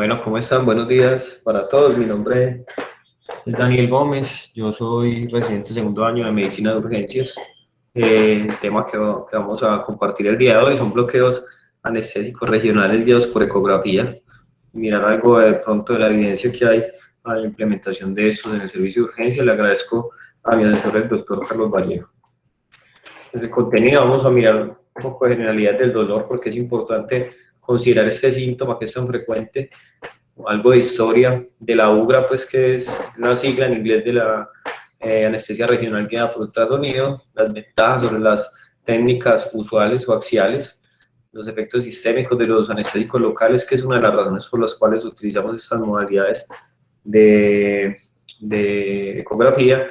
Bueno, ¿cómo están? Buenos días para todos. Mi nombre es Daniel Gómez. Yo soy residente segundo año de Medicina de Urgencias. El tema que vamos a compartir el día de hoy son bloqueos anestésicos regionales guiados por ecografía. Mirar algo de pronto de la evidencia que hay a la implementación de estos en el servicio de urgencia. Le agradezco a mi asesor, el doctor Carlos Vallejo. Desde el contenido vamos a mirar un poco de generalidad del dolor, porque es importante considerar este síntoma que es tan frecuente, algo de historia de la UGRA, pues que es la sigla en inglés de la anestesia regional guiada por ultrasonido, las ventajas sobre las técnicas usuales o axiales, los efectos sistémicos de los anestésicos locales, que es una de las razones por las cuales utilizamos estas modalidades de ecografía,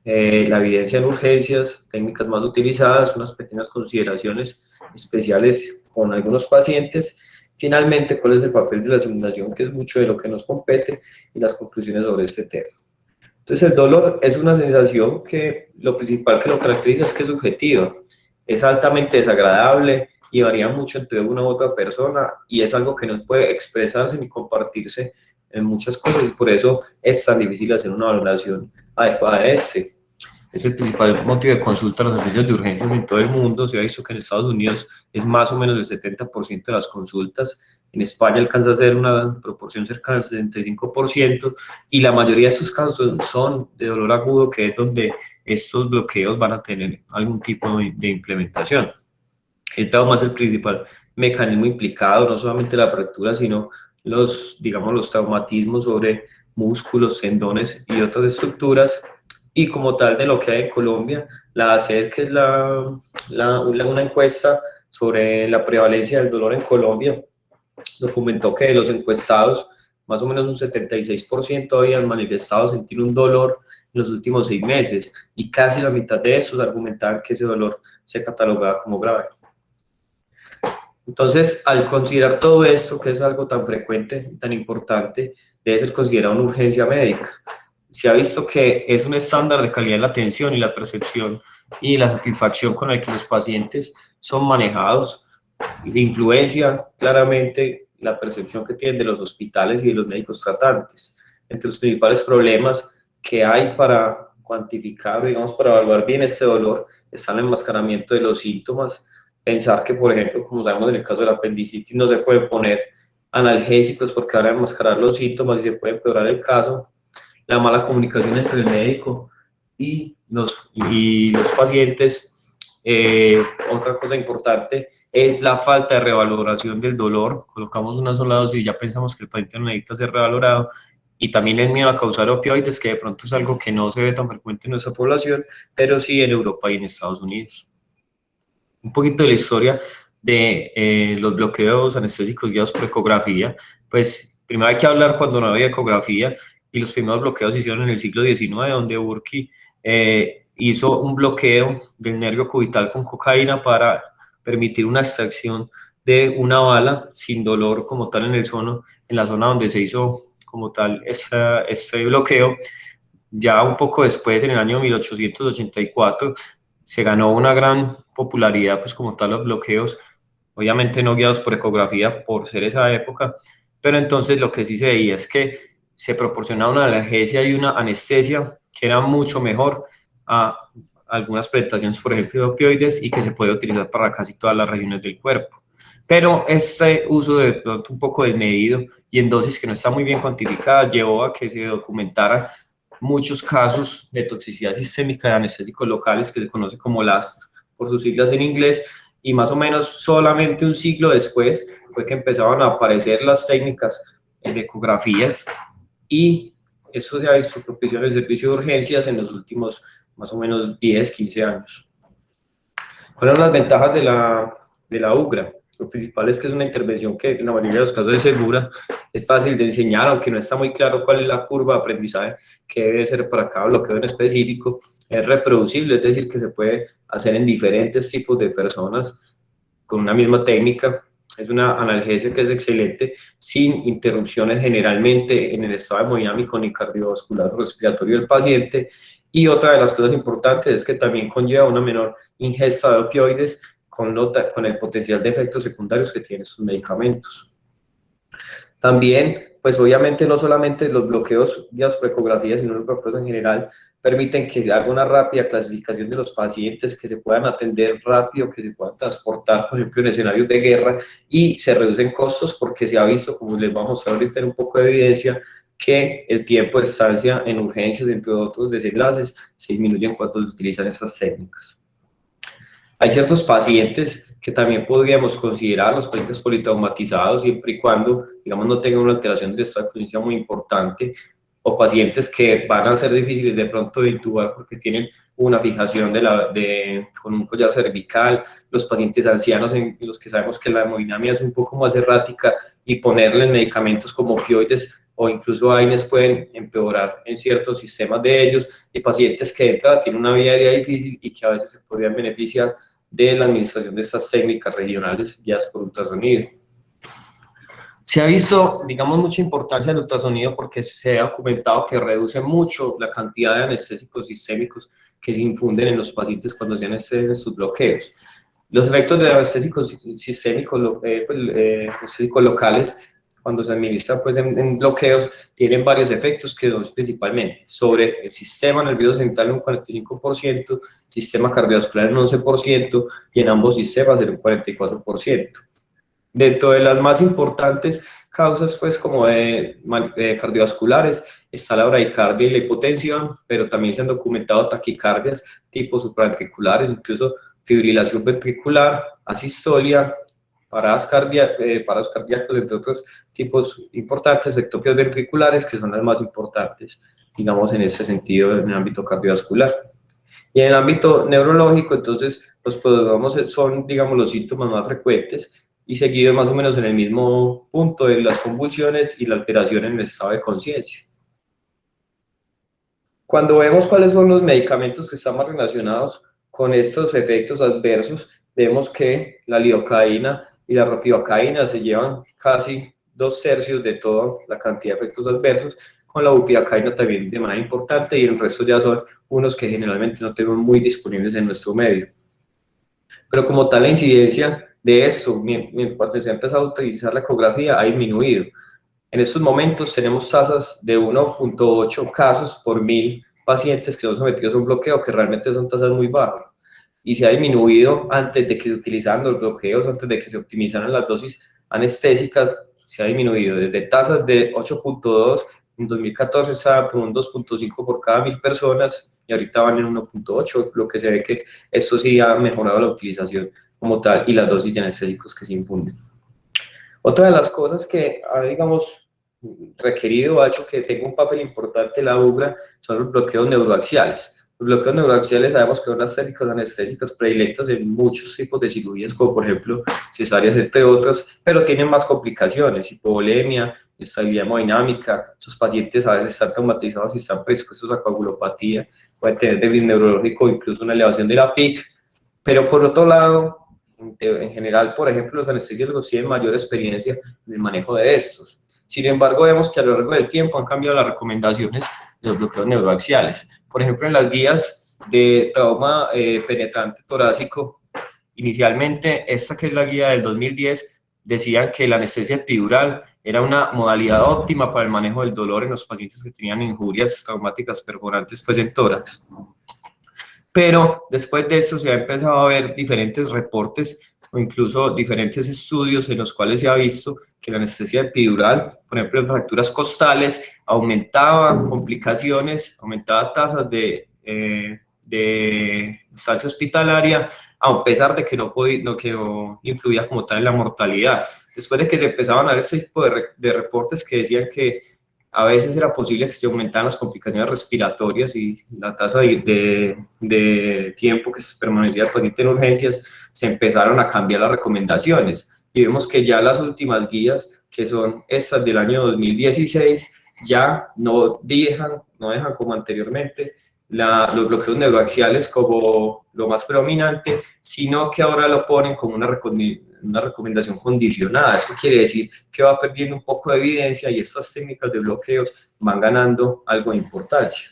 la evidencia en urgencias, técnicas más utilizadas, unas pequeñas consideraciones especiales con algunos pacientes. Finalmente, cuál es el papel de la simulación, que es mucho de lo que nos compete, y las conclusiones sobre este tema. Entonces, el dolor es una sensación que lo principal que lo caracteriza es que es subjetiva, es altamente desagradable y varía mucho entre una u otra persona, y es algo que no puede expresarse ni compartirse en muchas cosas, y por eso es tan difícil hacer una valoración adecuada de este. Es el principal motivo de consulta a los servicios de urgencias en todo el mundo. Se ha visto que en Estados Unidos es más o menos el 70% de las consultas. En España alcanza a ser una proporción cercana al 65%, y la mayoría de estos casos son de dolor agudo, que es donde estos bloqueos van a tener algún tipo de implementación. El trauma es el principal mecanismo implicado, no solamente la fractura, sino digamos, los traumatismos sobre músculos, tendones y otras estructuras. Y como tal, de lo que hay en Colombia, la ACED, que es una encuesta sobre la prevalencia del dolor en Colombia, documentó que de los encuestados, más o menos un 76% habían manifestado sentir un dolor en los últimos 6 meses, y casi la mitad de esos argumentaban que ese dolor se catalogaba como grave. Entonces, al considerar todo esto, que es algo tan frecuente, tan importante, debe ser considerado una urgencia médica. Se ha visto que es un estándar de calidad de la atención y la percepción y la satisfacción con el que los pacientes son manejados, y influencia claramente la percepción que tienen de los hospitales y de los médicos tratantes. Entre los principales problemas que hay para cuantificar, digamos, para evaluar bien este dolor, está el enmascaramiento de los síntomas. Pensar que, por ejemplo, como sabemos en el caso de la apendicitis, no se pueden poner analgésicos porque van a enmascarar los síntomas y se puede empeorar el caso. La mala comunicación entre el médico y los pacientes. Otra cosa importante es la falta de revaloración del dolor. Colocamos una sola dosis y ya pensamos que el paciente no necesita ser revalorado. Y también el miedo a causar opioides, que de pronto es algo que no se ve tan frecuente en nuestra población, pero sí en Europa y en Estados Unidos. Un poquito de la historia de los bloqueos anestésicos guiados por ecografía. Pues primero hay que hablar cuando no había ecografía, y los primeros bloqueos se hicieron en el siglo XIX, donde Burki hizo un bloqueo del nervio cubital con cocaína para permitir una extracción de una bala sin dolor como tal en el en la zona donde se hizo como tal este bloqueo. Ya un poco después, en el año 1884, se ganó una gran popularidad, pues como tal, los bloqueos, obviamente no guiados por ecografía por ser esa época, pero entonces lo que sí se veía es que se proporcionaba una analgesia y una anestesia que era mucho mejor a algunas presentaciones, por ejemplo, de opioides, y que se puede utilizar para casi todas las regiones del cuerpo. Pero este uso de pronto un poco desmedido y en dosis que no está muy bien cuantificada llevó a que se documentara muchos casos de toxicidad sistémica de anestésicos locales, que se conoce como LAST por sus siglas en inglés, y más o menos solamente un siglo después fue que empezaban a aparecer las técnicas de ecografías, y eso se ha visto propicio en el servicio de urgencias en los últimos más o menos 10, 15 años. ¿Cuáles son las ventajas de la UGRA? Lo principal es que es una intervención que en la mayoría de los casos es segura, es fácil de enseñar, aunque no está muy claro cuál es la curva de aprendizaje que debe ser para cada bloqueo en específico. Es reproducible, es decir, que se puede hacer en diferentes tipos de personas con una misma técnica. Es una analgesia que es excelente, sin interrupciones generalmente en el estado hemodinámico ni cardiovascular o respiratorio del paciente. Y otra de las cosas importantes es que también conlleva una menor ingesta de opioides, con el potencial de efectos secundarios que tienen estos medicamentos. También, pues obviamente no solamente los bloqueos vía ecografía, sino los bloqueos en general permiten que se haga una rápida clasificación de los pacientes, que se puedan atender rápido, que se puedan transportar, por ejemplo, en escenarios de guerra, y se reducen costos porque se ha visto, como les vamos a mostrar ahorita en un poco de evidencia, que el tiempo de estancia en urgencias, entre otros desenlaces, se disminuye cuando se utilizan estas técnicas. Hay ciertos pacientes que también podríamos considerar los pacientes politraumatizados siempre y cuando, digamos, no tengan una alteración del estado de conciencia muy importante, o pacientes que van a ser difíciles de pronto de intubar porque tienen una fijación con un collar cervical, los pacientes ancianos en los que sabemos que la hemodinamia es un poco más errática y ponerles medicamentos como opioides o incluso AINES pueden empeorar en ciertos sistemas de ellos, y pacientes que de entrada tienen una vida aérea difícil y que a veces se podrían beneficiar de la administración de estas técnicas regionales guiadas por ultrasonido. Se ha visto, digamos, mucha importancia del ultrasonido porque se ha documentado que reduce mucho la cantidad de anestésicos sistémicos que se infunden en los pacientes cuando se anestesian sus bloqueos. Los efectos de anestésicos sistémicos, anestésicos locales, cuando se administran pues, en bloqueos, tienen varios efectos que son principalmente sobre el sistema nervioso central en un 45%, sistema cardiovascular en un 11% y en ambos sistemas en un 44%. Dentro de las más importantes causas, pues, como de cardiovasculares, está la bradicardia y la hipotensión, pero también se han documentado taquicardias tipo supraventriculares, incluso fibrilación ventricular, asistolia, paradas cardíacas, entre otros tipos importantes, ectopias ventriculares, que son las más importantes, digamos, en este sentido, en el ámbito cardiovascular. Y en el ámbito neurológico, entonces, los prodromos son, digamos, los síntomas más frecuentes, y seguido más o menos en el mismo punto de las convulsiones y la alteración en el estado de conciencia. Cuando vemos cuáles son los medicamentos que están más relacionados con estos efectos adversos, vemos que la lidocaína y la ropivacaína se llevan casi 2/3 de toda la cantidad de efectos adversos, con la bupivacaína también de manera importante, y el resto ya son unos que generalmente no tenemos muy disponibles en nuestro medio. Pero como tal, la incidencia de esto, cuando se ha empezado a utilizar la ecografía, ha disminuido. En estos momentos tenemos tasas de 1.8 casos por 1000 pacientes que son sometidos a un bloqueo, que realmente son tasas muy bajas. Y se ha disminuido antes de que se utilizaran los bloqueos, antes de que se optimizaran las dosis anestésicas, se ha disminuido desde tasas de 8.2, en 2014 estaba por un 2.5 por cada 1000 personas, y ahorita van en 1.8, lo que se ve que esto sí ha mejorado la utilización como tal y las dosis de anestésicos que se infunden. Otra de las cosas que ha, digamos, requerido, ha hecho que tenga un papel importante la UBRA, son los bloqueos neuroaxiales. Los bloqueos neuroaxiales sabemos que son las técnicas anestésicas predilectas en muchos tipos de cirugías, como por ejemplo cesáreas, entre otras, pero tienen más complicaciones, hipovolemia, estabilidad hemodinámica. Sus pacientes a veces están traumatizados y están predispuestos a coagulopatía, pueden tener débil neurológico, incluso una elevación de la PIC, pero por otro lado, en general, por ejemplo, los anestesiólogos tienen mayor experiencia en el manejo de estos. Sin embargo, vemos que a lo largo del tiempo han cambiado las recomendaciones de los bloqueos neuroaxiales. Por ejemplo, en las guías de trauma penetrante torácico, inicialmente, esta que es la guía del 2010, decían que la anestesia epidural era una modalidad óptima para el manejo del dolor en los pacientes que tenían injurias traumáticas perforantes pues, en tórax. Pero después de esto se ha empezado a ver diferentes reportes o incluso diferentes estudios en los cuales se ha visto que la anestesia epidural, por ejemplo en fracturas costales, aumentaba complicaciones, aumentaba tasas de estancia hospitalaria, a pesar de que no influía como tal en la mortalidad. Después de que se empezaban a ver ese tipo de reportes que decían que a veces era posible que se aumentaran las complicaciones respiratorias y la tasa de tiempo que se permanecía el paciente en urgencias, se empezaron a cambiar las recomendaciones. Y vemos que ya las últimas guías, que son estas del año 2016, ya no dejan como anteriormente los bloqueos neuroaxiales como lo más predominante, sino que ahora lo ponen como una recomendación condicionada. Eso quiere decir que va perdiendo un poco de evidencia y estas técnicas de bloqueos van ganando algo de importancia.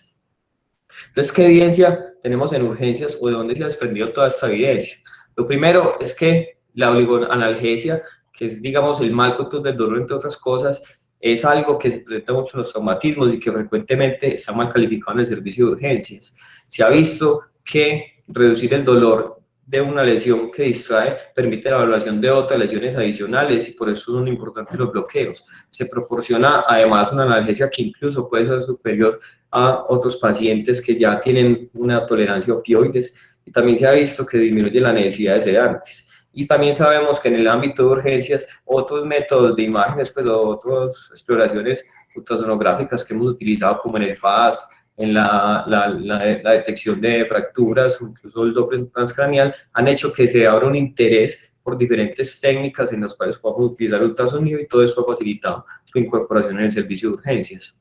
Entonces, ¿qué evidencia tenemos en urgencias o de dónde se ha desprendido toda esta evidencia? Lo primero es que la oligoanalgesia que es, digamos, el mal control del dolor, entre otras cosas, es algo que se presenta mucho en los traumatismos y que frecuentemente está mal calificado en el servicio de urgencias. Se ha visto que reducir el dolor de una lesión que distrae permite la evaluación de otras lesiones adicionales y por eso son importantes los bloqueos. Se proporciona además una analgesia que incluso puede ser superior a otros pacientes que ya tienen una tolerancia a opioides, y también se ha visto que disminuye la necesidad de sedantes. Y también sabemos que en el ámbito de urgencias otros métodos de imágenes, pues otras exploraciones ultrasonográficas que hemos utilizado como en el FAST, en la detección de fracturas, o incluso el Doppler transcranial, han hecho que se abra un interés por diferentes técnicas en las cuales podemos utilizar el ultrasonido, y todo esto ha facilitado su incorporación en el servicio de urgencias.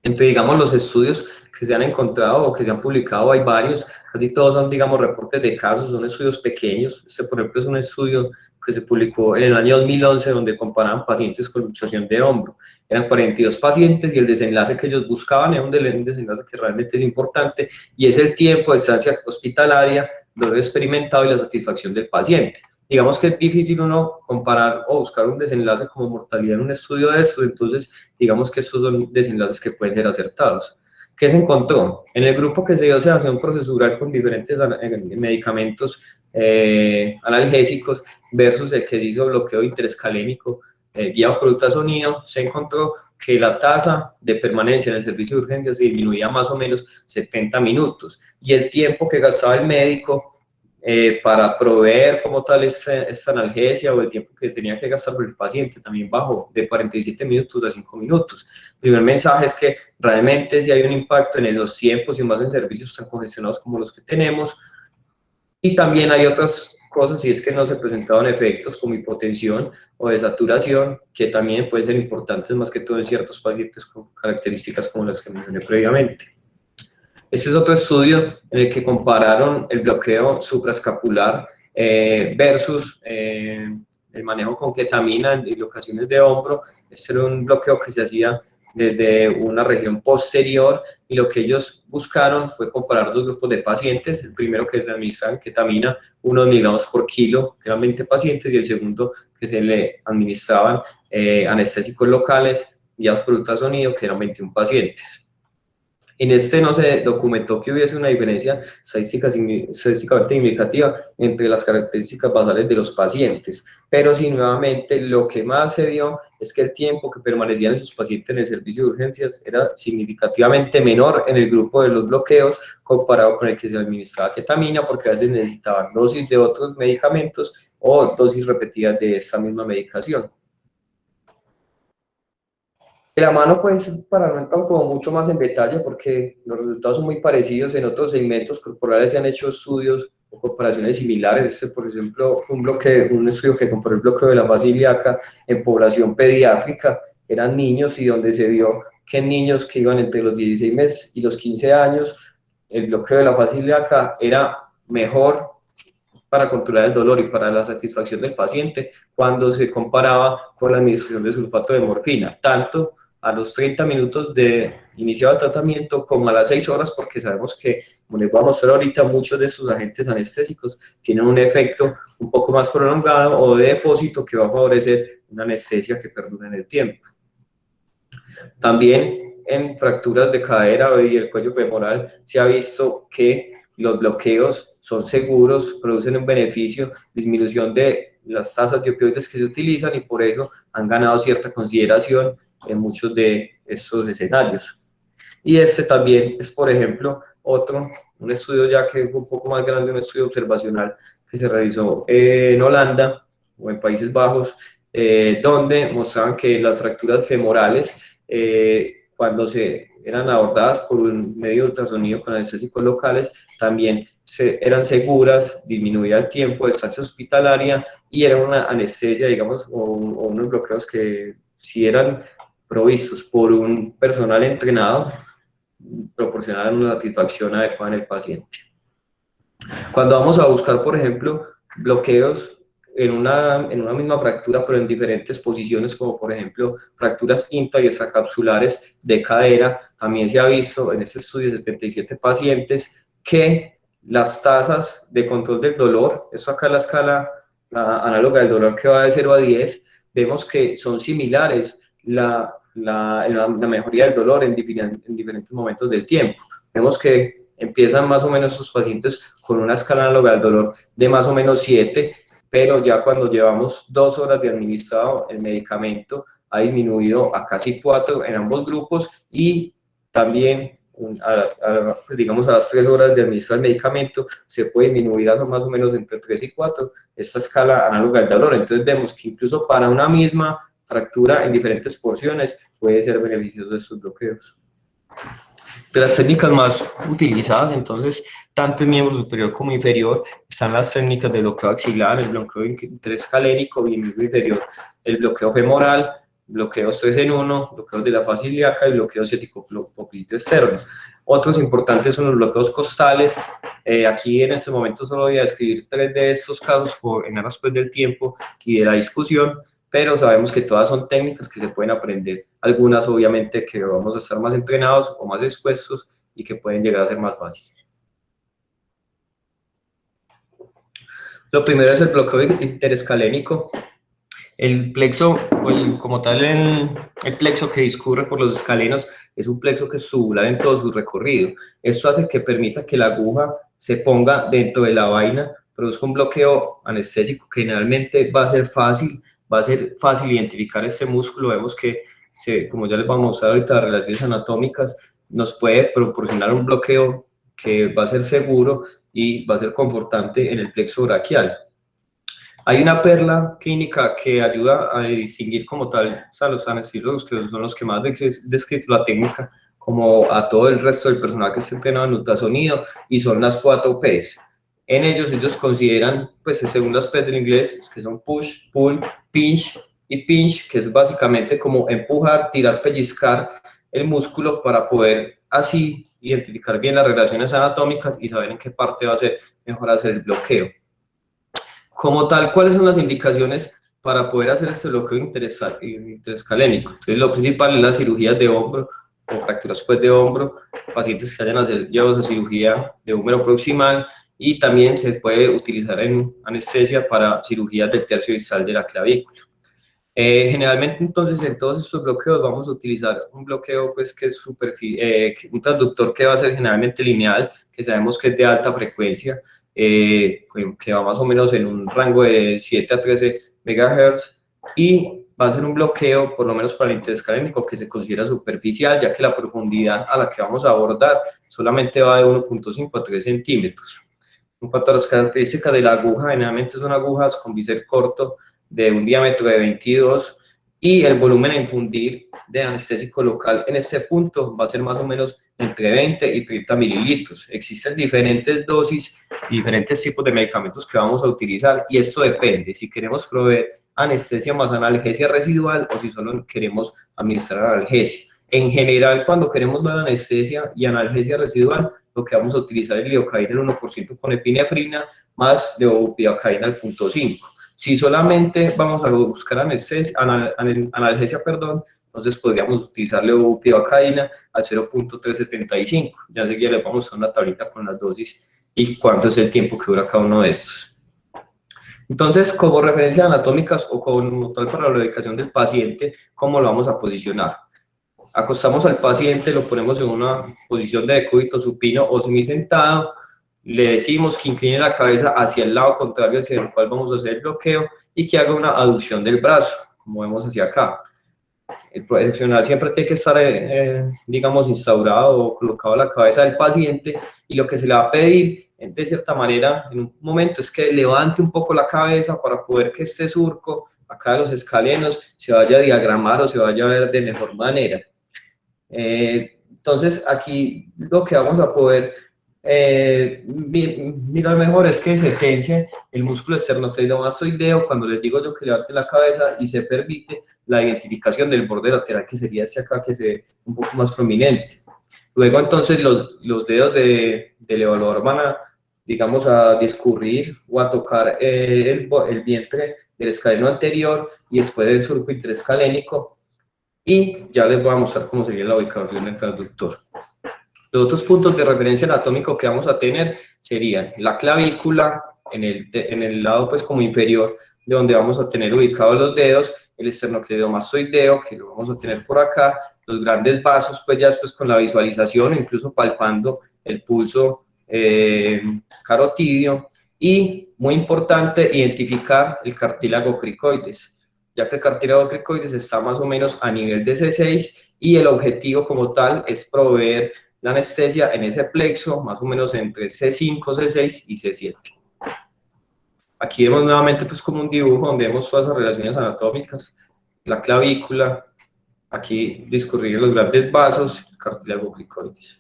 Entre, digamos, los estudios que se han encontrado o que se han publicado, hay varios, casi todos son, digamos, reportes de casos, son estudios pequeños. Este, por ejemplo, es un estudio que se publicó en el año 2011, donde comparaban pacientes con luxación de hombro. Eran 42 pacientes y el desenlace que ellos buscaban era un desenlace que realmente es importante, y es el tiempo de estancia hospitalaria, dolor experimentado y la satisfacción del paciente. Digamos que es difícil uno comparar o buscar un desenlace como mortalidad en un estudio de estos, entonces digamos que estos son desenlaces que pueden ser acertados. ¿Qué se encontró? En el grupo que se dio sedación procesural con diferentes medicamentos analgésicos versus el que se hizo bloqueo interescalénico guiado por ultrasonido, se encontró que la tasa de permanencia en el servicio de urgencias se disminuía más o menos 70 minutos, y el tiempo que gastaba el médico para proveer como tal esta analgesia, o el tiempo que tenía que gastar por el paciente, también bajó de 47 minutos a 5 minutos. El primer mensaje es que realmente sí hay un impacto en los tiempos, y más en servicios tan congestionados como los que tenemos. Y también hay otras cosas, y es que no se presentaron efectos como hipotensión o desaturación, que también pueden ser importantes, más que todo en ciertos pacientes con características como las que mencioné previamente. Este es otro estudio en el que compararon el bloqueo supraescapular versus el manejo con ketamina en dislocaciones de hombro. Este era un bloqueo que se hacía desde una región posterior, y lo que ellos buscaron fue comparar dos grupos de pacientes. El primero, que se le administraban ketamina 1 miligramos por kilo, que eran 20 pacientes, y el segundo, que se le administraban anestésicos locales guiados por ultrasonido, que eran 21 pacientes. En este no se documentó que hubiese una diferencia estadísticamente significativa entre las características basales de los pacientes, pero sí, nuevamente, lo que más se vio es que el tiempo que permanecían sus pacientes en el servicio de urgencias era significativamente menor en el grupo de los bloqueos comparado con el que se administraba ketamina, porque a veces necesitaban dosis de otros medicamentos o dosis repetidas de esta misma medicación. De la mano, pues, para no entrar como mucho más en detalle, porque los resultados son muy parecidos, en otros segmentos corporales se han hecho estudios o comparaciones similares. Este, por ejemplo, fue un estudio que comparó el bloqueo de la fase ilíaca en población pediátrica, eran niños, y donde se vio que en niños que iban entre los 16 meses y los 15 años, el bloqueo de la fase ilíaca era mejor para controlar el dolor y para la satisfacción del paciente cuando se comparaba con la administración de sulfato de morfina, tanto a los 30 minutos de iniciado el tratamiento como a las 6 horas, porque sabemos que, como les voy a mostrar ahorita, muchos de estos agentes anestésicos tienen un efecto un poco más prolongado o de depósito que va a favorecer una anestesia que perdure en el tiempo. También en fracturas de cadera y el cuello femoral se ha visto que los bloqueos son seguros, producen un beneficio, disminución de las tasas de opioides que se utilizan, y por eso han ganado cierta consideración en muchos de estos escenarios. Y este también es, por ejemplo, un estudio ya que fue un poco más grande, un estudio observacional que se realizó en Holanda o en Países Bajos, donde mostraban que las fracturas femorales, cuando se eran abordadas por un medio de ultrasonido con anestésicos locales, también eran seguras, disminuía el tiempo de estancia hospitalaria, y era una anestesia, digamos, o unos bloqueos que, si eran provistos por un personal entrenado, proporcionaban una satisfacción adecuada en el paciente. Cuando vamos a buscar, por ejemplo, bloqueos en una misma fractura, pero en diferentes posiciones, como por ejemplo fracturas intra y extracapsulares de cadera, también se ha visto en este estudio de 77 pacientes que las tasas de control del dolor, esto acá es la escala análoga del dolor que va de 0 a 10, vemos que son similares la mejoría del dolor en diferentes momentos del tiempo. Vemos que empiezan más o menos sus pacientes con una escala análoga del dolor de más o menos 7, pero ya cuando llevamos 2 horas de administrado el medicamento ha disminuido a casi 4 en ambos grupos, y también digamos a las 3 horas de administrar el medicamento se puede disminuir a más o menos entre 3 y 4 esta escala análoga del dolor. Entonces vemos que incluso para una misma fractura en diferentes porciones puede ser beneficioso estos bloqueos. De las técnicas más utilizadas, entonces, tanto en miembro superior como inferior, están las técnicas de bloqueo axilar, el bloqueo interescalénico, y en miembro inferior el bloqueo femoral, bloqueos 3 en 1, bloqueos de la fascia ilíaca y bloqueo ciático-popliteo externo. Otros importantes son los bloqueos costales. Aquí en este momento solo voy a describir 3 de estos casos en aras pues del tiempo y de la discusión, pero sabemos que todas son técnicas que se pueden aprender, algunas obviamente que vamos a estar más entrenados o más expuestos y que pueden llegar a ser más fáciles. Lo primero es el bloqueo interescalénico. El plexo, como tal, el plexo que discurre por los escalenos es un plexo que es tubular en todo su recorrido. Esto hace que permita que la aguja se ponga dentro de la vaina, produzca un bloqueo anestésico que generalmente va a ser fácil identificar este músculo. Vemos que, como ya les vamos a mostrar ahorita, las relaciones anatómicas nos puede proporcionar un bloqueo que va a ser seguro y va a ser confortante en el plexo braquial. Hay una perla clínica que ayuda a distinguir como tal, o sea, los anestesiólogos que son los que más descrito la técnica, como a todo el resto del personal que está entrenado en ultrasonido, y son las 4 P's. En ellos consideran, pues según las P's del inglés, que son push, pull, pinch y pinch, que es básicamente como empujar, tirar, pellizcar el músculo para poder así identificar bien las relaciones anatómicas y saber en qué parte va a ser mejor hacer el bloqueo. Como tal, ¿cuáles son las indicaciones para poder hacer este bloqueo interescalénico? Entonces, lo principal es las cirugías de hombro o fracturas pues, de hombro, pacientes que hayan llevado esa cirugía de húmero proximal, y también se puede utilizar en anestesia para cirugías del tercio distal de la clavícula. Generalmente, entonces, en todos estos bloqueos vamos a utilizar un bloqueo pues, que es un transductor que va a ser generalmente lineal, que sabemos que es de alta frecuencia, que va más o menos en un rango de 7 a 13 MHz, y va a ser un bloqueo, por lo menos para el interescalénico, que se considera superficial, ya que la profundidad a la que vamos a abordar solamente va de 1.5 a 3 centímetros. En cuanto a las características de la aguja, generalmente son agujas con bisel corto de un diámetro de 22, y el volumen a infundir de anestésico local en este punto va a ser más o menos entre 20 y 30 mililitros. Existen diferentes dosis y diferentes tipos de medicamentos que vamos a utilizar, y esto depende si queremos proveer anestesia más analgesia residual o si solo queremos administrar analgesia. En general, cuando queremos dar anestesia y analgesia residual, lo que vamos a utilizar es lidocaína el 1% con epinefrina más levobupivacaína al 0.5. Si solamente vamos a buscar analgesia, entonces podríamos utilizar levobupivacaína al 0.375. Ya enseguida les vamos a mostrar una tablita con las dosis y cuánto es el tiempo que dura cada uno de estos. Entonces, como referencias anatómicas o como tal para la ubicación del paciente, ¿cómo lo vamos a posicionar? Acostamos al paciente, lo ponemos en una posición de decúbito supino o semisentado, le decimos que incline la cabeza hacia el lado contrario hacia el cual vamos a hacer el bloqueo y que haga una aducción del brazo, como vemos hacia acá. El profesional siempre tiene que estar, digamos, instaurado o colocado a la cabeza del paciente, y lo que se le va a pedir, de cierta manera, en un momento, es que levante un poco la cabeza para poder que este surco, acá de los escalenos, se vaya a diagramar o se vaya a ver de mejor manera. Entonces, aquí lo que vamos a poder mirar mejor es que se tense el músculo esternocleidomastoideo cuando les digo yo que levante la cabeza, y se permite la identificación del borde lateral, que sería este acá, que se ve un poco más prominente. Luego, entonces, los dedos del evaluador van a, digamos, a discurrir o a tocar el vientre del escaleno anterior y después del surco interescalénico, y ya les voy a mostrar cómo sería la ubicación del transductor. Los otros puntos de referencia anatómico que vamos a tener serían la clavícula en el lado pues como inferior, de donde vamos a tener ubicados los dedos, el esternocleidomastoideo, que lo vamos a tener por acá, los grandes vasos, pues ya después con la visualización, incluso palpando el pulso carotidio, y muy importante, identificar el cartílago cricoides, ya que el cartílago cricoides está más o menos a nivel de C6 y el objetivo como tal es proveer la anestesia en ese plexo, más o menos entre C5, C6 y C7. Aquí vemos nuevamente pues como un dibujo donde vemos todas las relaciones anatómicas, la clavícula, aquí discurrir los grandes vasos, el cartílago cricoides.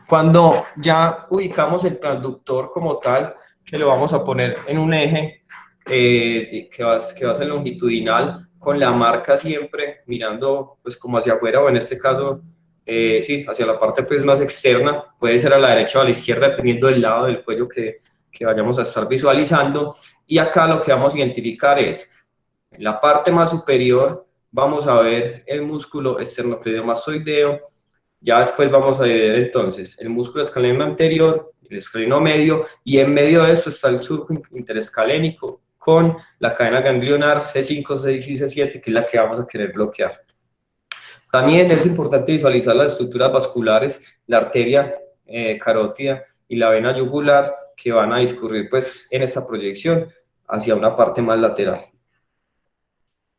Cuando ya ubicamos el transductor como tal, que lo vamos a poner en un eje que va a ser longitudinal, con la marca siempre mirando pues como hacia afuera, o en este caso, sí, hacia la parte pues más externa, puede ser a la derecha o a la izquierda, dependiendo del lado del cuello que vayamos a estar visualizando. Y acá lo que vamos a identificar es, en la parte más superior, vamos a ver el músculo esternocleidomastoideo. Ya después vamos a ver entonces el músculo escaleno anterior, el escaleno medio, y en medio de esto está el surco interescalénico con la cadena ganglionar C5, C6 y C7, que es la que vamos a querer bloquear. También es importante visualizar las estructuras vasculares, la arteria carótida y la vena yugular, que van a discurrir pues en esta proyección hacia una parte más lateral.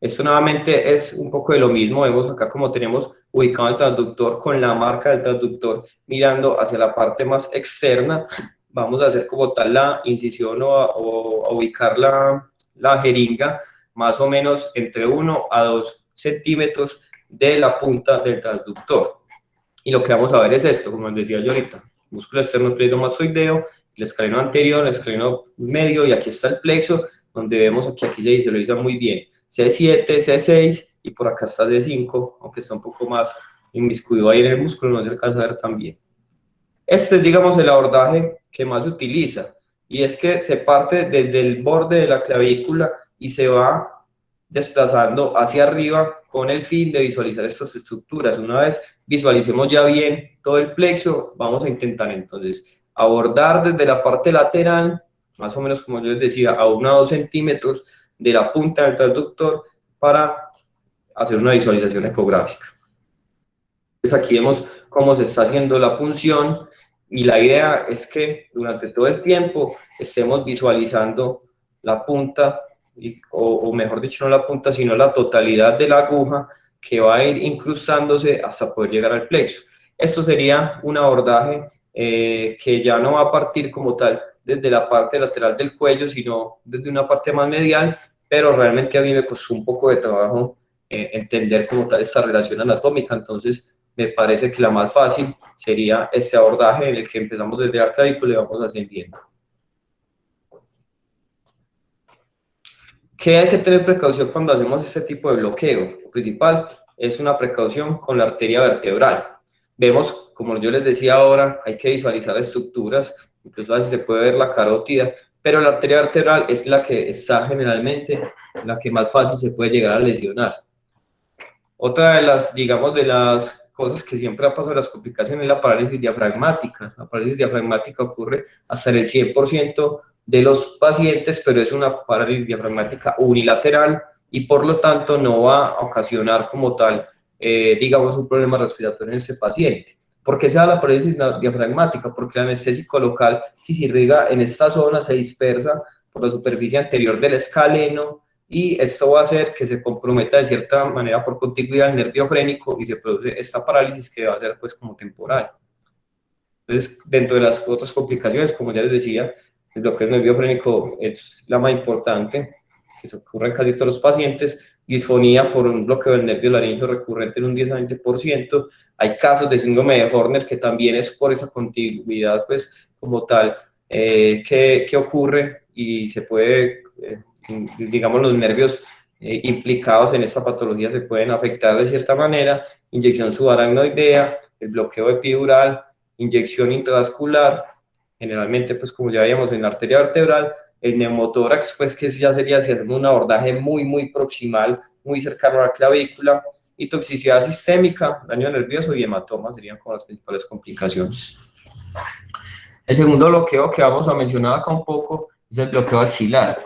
Esto nuevamente es un poco de lo mismo, vemos acá como tenemos ubicado el transductor con la marca del transductor mirando hacia la parte más externa. Vamos a hacer como tal la incisión o a ubicar la jeringa más o menos entre 1 a 2 centímetros de la punta del transductor. Y lo que vamos a ver es esto, como les decía yo ahorita, músculo esternocleidomastoideo, el escaleno anterior, el escaleno medio, y aquí está el plexo, donde vemos aquí se visualiza muy bien C7, C6, y por acá está C5, aunque está un poco más inmiscuido ahí en el músculo, no se alcanza a ver tan bien. Este es, digamos, el abordaje que más se utiliza, y es que se parte desde el borde de la clavícula y se va desplazando hacia arriba con el fin de visualizar estas estructuras. Una vez visualicemos ya bien todo el plexo, vamos a intentar entonces abordar desde la parte lateral, más o menos como yo les decía, a 1 a 2 centímetros de la punta del transductor para hacer una visualización ecográfica. Entonces aquí vemos cómo se está haciendo la punción, y la idea es que durante todo el tiempo estemos visualizando la punta, o mejor dicho, no la punta, sino la totalidad de la aguja que va a ir incrustándose hasta poder llegar al plexo. Esto sería un abordaje que ya no va a partir como tal desde la parte lateral del cuello, sino desde una parte más medial, pero realmente a mí me costó un poco de trabajo entender como tal esta relación anatómica. Entonces me parece que la más fácil sería este abordaje en el que empezamos desde la clavícula y vamos ascendiendo. ¿Qué hay que tener precaución cuando hacemos este tipo de bloqueo? Lo principal es una precaución con la arteria vertebral. Vemos, como yo les decía ahora, hay que visualizar estructuras, incluso así se puede ver la carótida, pero la arteria vertebral es la que está generalmente, la que más fácil se puede llegar a lesionar. Otra de las, digamos, de las cosas que siempre ha pasado en las complicaciones es la parálisis diafragmática. La parálisis diafragmática ocurre hasta en el 100% de los pacientes, pero es una parálisis diafragmática unilateral y por lo tanto no va a ocasionar como tal, digamos, un problema respiratorio en ese paciente. ¿Por qué se da la parálisis diafragmática? Porque el anestésico local que se irriga en esta zona se dispersa por la superficie anterior del escaleno, y esto va a hacer que se comprometa de cierta manera por contigüidad el nervio frénico y se produce esta parálisis que va a ser pues como temporal. Entonces, dentro de las otras complicaciones, como ya les decía, el bloqueo del nervio frénico es la más importante, que se ocurre en casi todos los pacientes. Disfonía por un bloqueo del nervio laríngeo recurrente en un 10 a 20%. Hay casos de síndrome de Horner que también es por esa contigüidad pues como tal que ocurre, y se puede digamos, los nervios implicados en esta patología se pueden afectar de cierta manera. Inyección subaracnoidea, el bloqueo epidural, inyección intravascular, generalmente pues como ya veíamos en la arteria vertebral, el neumotórax pues que ya sería si hacemos un abordaje muy proximal, muy cercano a la clavícula, y toxicidad sistémica, daño nervioso y hematoma serían como las principales complicaciones. El segundo bloqueo que vamos a mencionar acá un poco es el bloqueo axilar.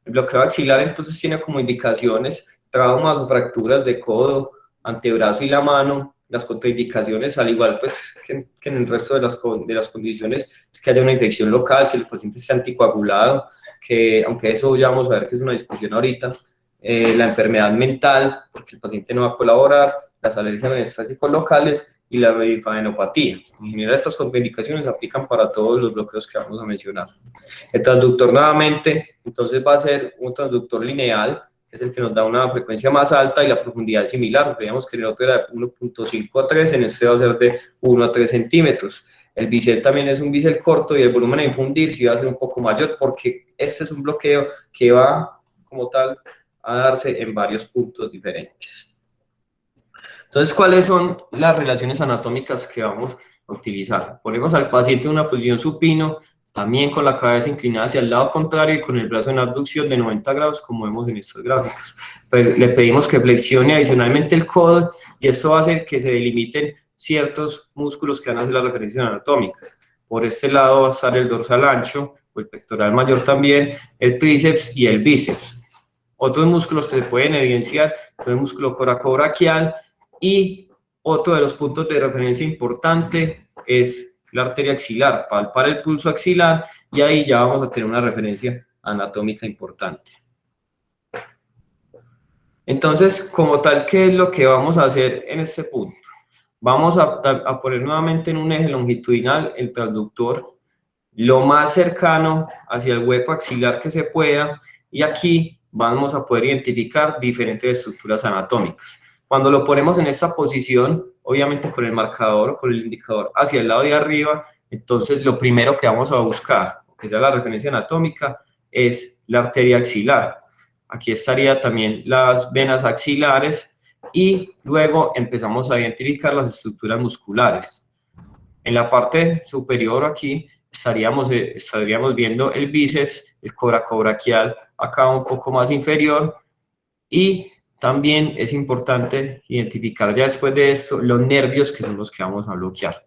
El bloqueo axilar entonces tiene como indicaciones traumas o fracturas de codo, antebrazo y la mano. Las contraindicaciones, al igual pues, que en el resto de las condiciones, es que haya una infección local, que el paciente esté anticoagulado, que aunque eso ya vamos a ver que es una discusión ahorita, la enfermedad mental, porque el paciente no va a colaborar, las alergias anestésicos locales y la linfadenopatía. En general, estas contraindicaciones se aplican para todos los bloqueos que vamos a mencionar. El transductor nuevamente, entonces va a ser un transductor lineal, que es el que nos da una frecuencia más alta y la profundidad es similar. Veíamos que en el otro era de 1.5 a 3, en este va a ser de 1 a 3 centímetros. El bisel también es un bisel corto y el volumen a infundir sí va a ser un poco mayor porque este es un bloqueo que va como tal a darse en varios puntos diferentes. Entonces, ¿cuáles son las relaciones anatómicas que vamos a utilizar? Ponemos al paciente en una posición supino, también con la cabeza inclinada hacia el lado contrario y con el brazo en abducción de 90 grados, como vemos en estos gráficos. Pero le pedimos que flexione adicionalmente el codo y esto va a hacer que se delimiten ciertos músculos que van a hacer las referencias anatómicas. Por este lado va a estar el dorsal ancho, o el pectoral mayor también, el tríceps y el bíceps. Otros músculos que se pueden evidenciar son el músculo coracobraquial y otro de los puntos de referencia importante es la arteria axilar, palpar el pulso axilar y ahí ya vamos a tener una referencia anatómica importante. Entonces, como tal, ¿qué es lo que vamos a hacer en este punto? Vamos a poner nuevamente en un eje longitudinal el transductor lo más cercano hacia el hueco axilar que se pueda y aquí vamos a poder identificar diferentes estructuras anatómicas. Cuando lo ponemos en esta posición, obviamente con el marcador o con el indicador hacia el lado de arriba, entonces lo primero que vamos a buscar, que sea la referencia anatómica, es la arteria axilar. Aquí estaría también las venas axilares y luego empezamos a identificar las estructuras musculares. En la parte superior aquí estaríamos viendo el bíceps, el coracobraquial acá un poco más inferior y también es importante identificar ya después de esto los nervios que son los que vamos a bloquear.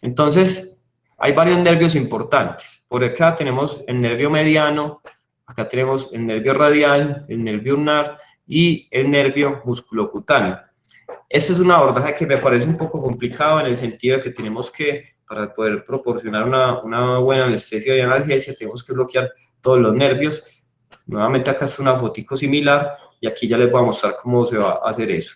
Entonces, hay varios nervios importantes. Por acá tenemos el nervio mediano, acá tenemos el nervio radial, el nervio ulnar y el nervio musculocutáneo. Esto es un abordaje que me parece un poco complicado en el sentido de que tenemos que, para poder proporcionar una buena anestesia y analgesia, tenemos que bloquear todos los nervios. Nuevamente acá está una fotico similar y aquí ya les voy a mostrar cómo se va a hacer eso.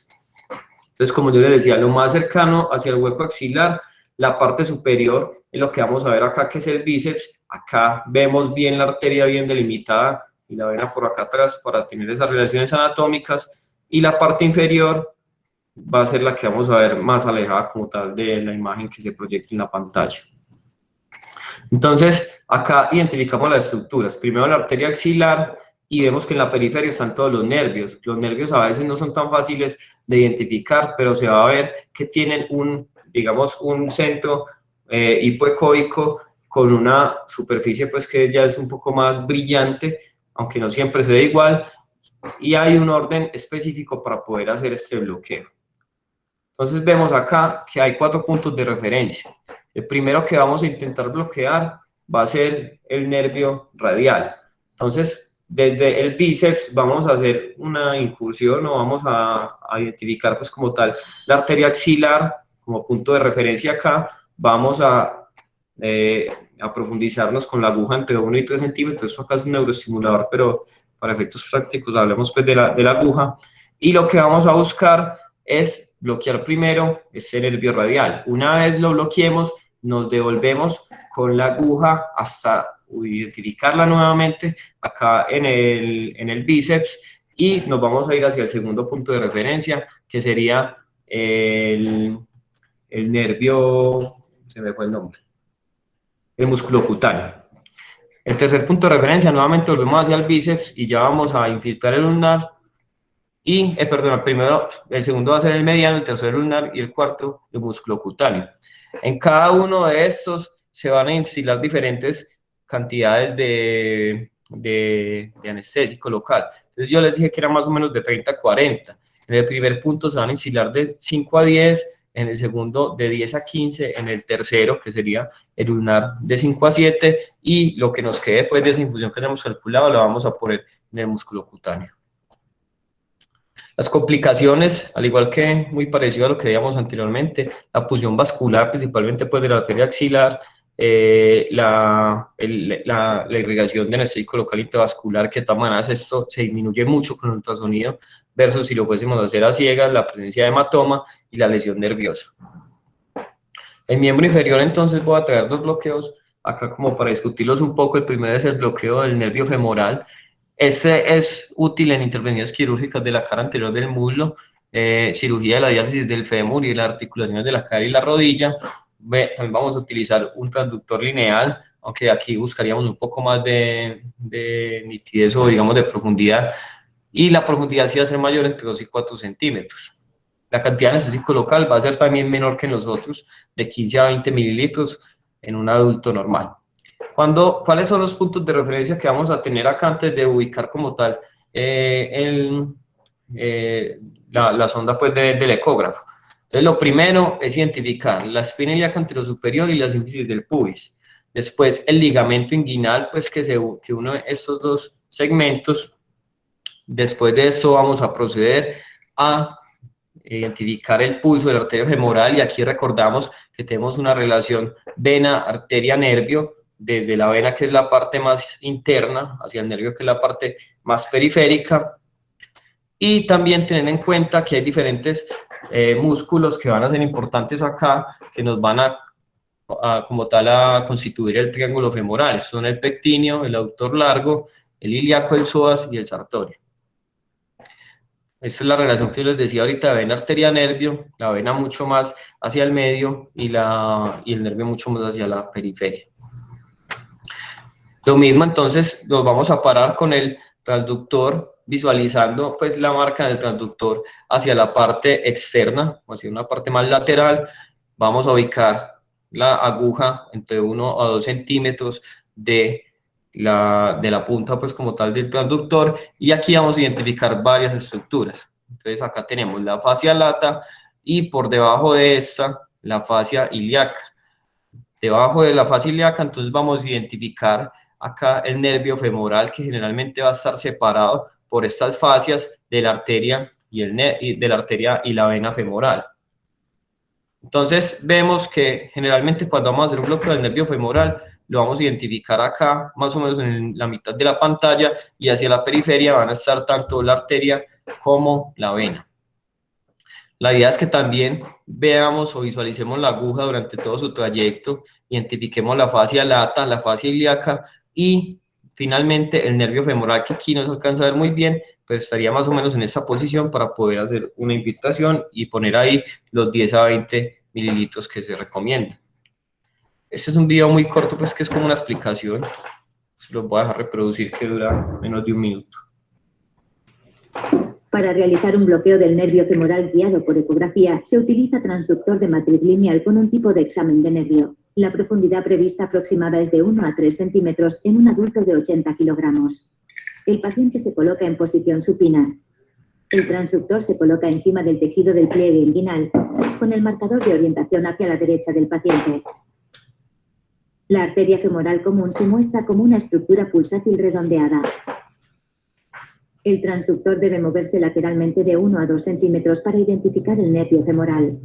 Entonces, como yo les decía, lo más cercano hacia el hueco axilar, la parte superior es lo que vamos a ver acá, que es el bíceps. Acá vemos bien la arteria bien delimitada y la vena por acá atrás para tener esas relaciones anatómicas. Y la parte inferior va a ser la que vamos a ver más alejada como tal de la imagen que se proyecta en la pantalla. Entonces, acá identificamos las estructuras. Primero la arteria axilar y vemos que en la periferia están todos los nervios. Los nervios a veces no son tan fáciles de identificar, pero se va a ver que tienen digamos, un centro hipoecóico con una superficie pues que ya es un poco más brillante, aunque no siempre se ve igual, y hay un orden específico para poder hacer este bloqueo. Entonces vemos acá que hay 4 puntos de referencia. El primero que vamos a intentar bloquear va a ser el nervio radial. Entonces, desde el bíceps vamos a hacer una incursión o vamos a identificar pues como tal la arteria axilar como punto de referencia acá. Vamos a profundizarnos con la aguja entre 1 y 3 centímetros. Esto acá es un neuroestimulador, pero para efectos prácticos hablemos pues de la aguja. Y lo que vamos a buscar es bloquear primero ese nervio radial. Una vez lo bloqueemos, nos devolvemos con la aguja hasta identificarla nuevamente acá en el bíceps y nos vamos a ir hacia el segundo punto de referencia, que sería el nervio, se me fue el nombre, el músculo cutáneo. El tercer punto de referencia, nuevamente volvemos hacia el bíceps y ya vamos a infiltrar el ulnar. Y, el segundo va a ser el mediano, el tercero el ulnar y el cuarto el músculo cutáneo. En cada uno de estos se van a instilar diferentes cantidades de anestésico local. Entonces yo les dije que era más o menos de 30 a 40. En el primer punto se van a instilar de 5 a 10, en el segundo de 10 a 15, en el tercero, que sería el ulnar, de 5 a 7, y lo que nos quede después de esa infusión que tenemos calculado la vamos a poner en el músculo cutáneo. Las complicaciones, al igual que muy parecido a lo que veíamos anteriormente, la punción vascular, principalmente pues de la arteria axilar, la irrigación de anestésico local intravascular, que de todas maneras esto se disminuye mucho con el ultrasonido, versus si lo fuésemos a hacer a ciegas, la presencia de hematoma y la lesión nerviosa. El miembro inferior, entonces, voy a traer dos bloqueos acá como para discutirlos un poco. El primero es el bloqueo del nervio femoral. Este es útil en intervenciones quirúrgicas de la cara anterior del muslo, cirugía de la diálisis del fémur y de las articulaciones de la cara y la rodilla. También vamos a utilizar un transductor lineal, aunque aquí buscaríamos un poco más de nitidez o digamos de profundidad, y la profundidad sí va a ser mayor entre 2 y 4 centímetros. La cantidad de anestésico local va a ser también menor que en los otros, de 15 a 20 mililitros en un adulto normal. ¿Cuáles son los puntos de referencia que vamos a tener acá antes de ubicar como tal la sonda pues, del ecógrafo? Entonces, lo primero es identificar la espina ilíaca anterosuperior y la sínfisis del pubis. Después, el ligamento inguinal, pues que une estos dos segmentos. Después de esto, vamos a proceder a identificar el pulso de la arteria femoral, y aquí recordamos que tenemos una relación vena-arteria-nervio, desde la vena, que es la parte más interna, hacia el nervio, que es la parte más periférica. Y también tener en cuenta que hay diferentes músculos que van a ser importantes acá, que nos van como tal a constituir el triángulo femoral. Son el pectíneo, el aductor largo, el ilíaco, el psoas y el sartorio. Esta es la relación que les decía ahorita, vena arteria-nervio, la vena mucho más hacia el medio y el nervio mucho más hacia la periferia. Lo mismo, entonces nos vamos a parar con el transductor, visualizando pues la marca del transductor hacia la parte externa, o hacia una parte más lateral. Vamos a ubicar la aguja entre 1 a 2 centímetros de la punta pues como tal del transductor, y aquí vamos a identificar varias estructuras. Entonces acá tenemos la fascia lata y por debajo de esta la fascia ilíaca. Debajo de la fascia ilíaca entonces vamos a identificar acá el nervio femoral, que generalmente va a estar separado por estas fascias de la arteria y la vena femoral. Entonces vemos que generalmente cuando vamos a hacer un bloqueo del nervio femoral lo vamos a identificar acá más o menos en la mitad de la pantalla, y hacia la periferia van a estar tanto la arteria como la vena. La idea es que también veamos o visualicemos la aguja durante todo su trayecto, identifiquemos la fascia lata, la fascia ilíaca y finalmente el nervio femoral, que aquí no se alcanza a ver muy bien, pero estaría más o menos en esa posición para poder hacer una infiltración y poner ahí los 10 a 20 mililitros que se recomienda. Este es un video muy corto, pues que es como una explicación. Se los voy a dejar reproducir, que dura menos de un minuto. Para realizar un bloqueo del nervio femoral guiado por ecografía, se utiliza transductor de matriz lineal con un tipo de examen de nervio. La profundidad prevista aproximada es de 1 a 3 centímetros en un adulto de 80 kilogramos. El paciente se coloca en posición supina. El transductor se coloca encima del tejido del pliegue inguinal, con el marcador de orientación hacia la derecha del paciente. La arteria femoral común se muestra como una estructura pulsátil redondeada. El transductor debe moverse lateralmente de 1 a 2 centímetros para identificar el nervio femoral.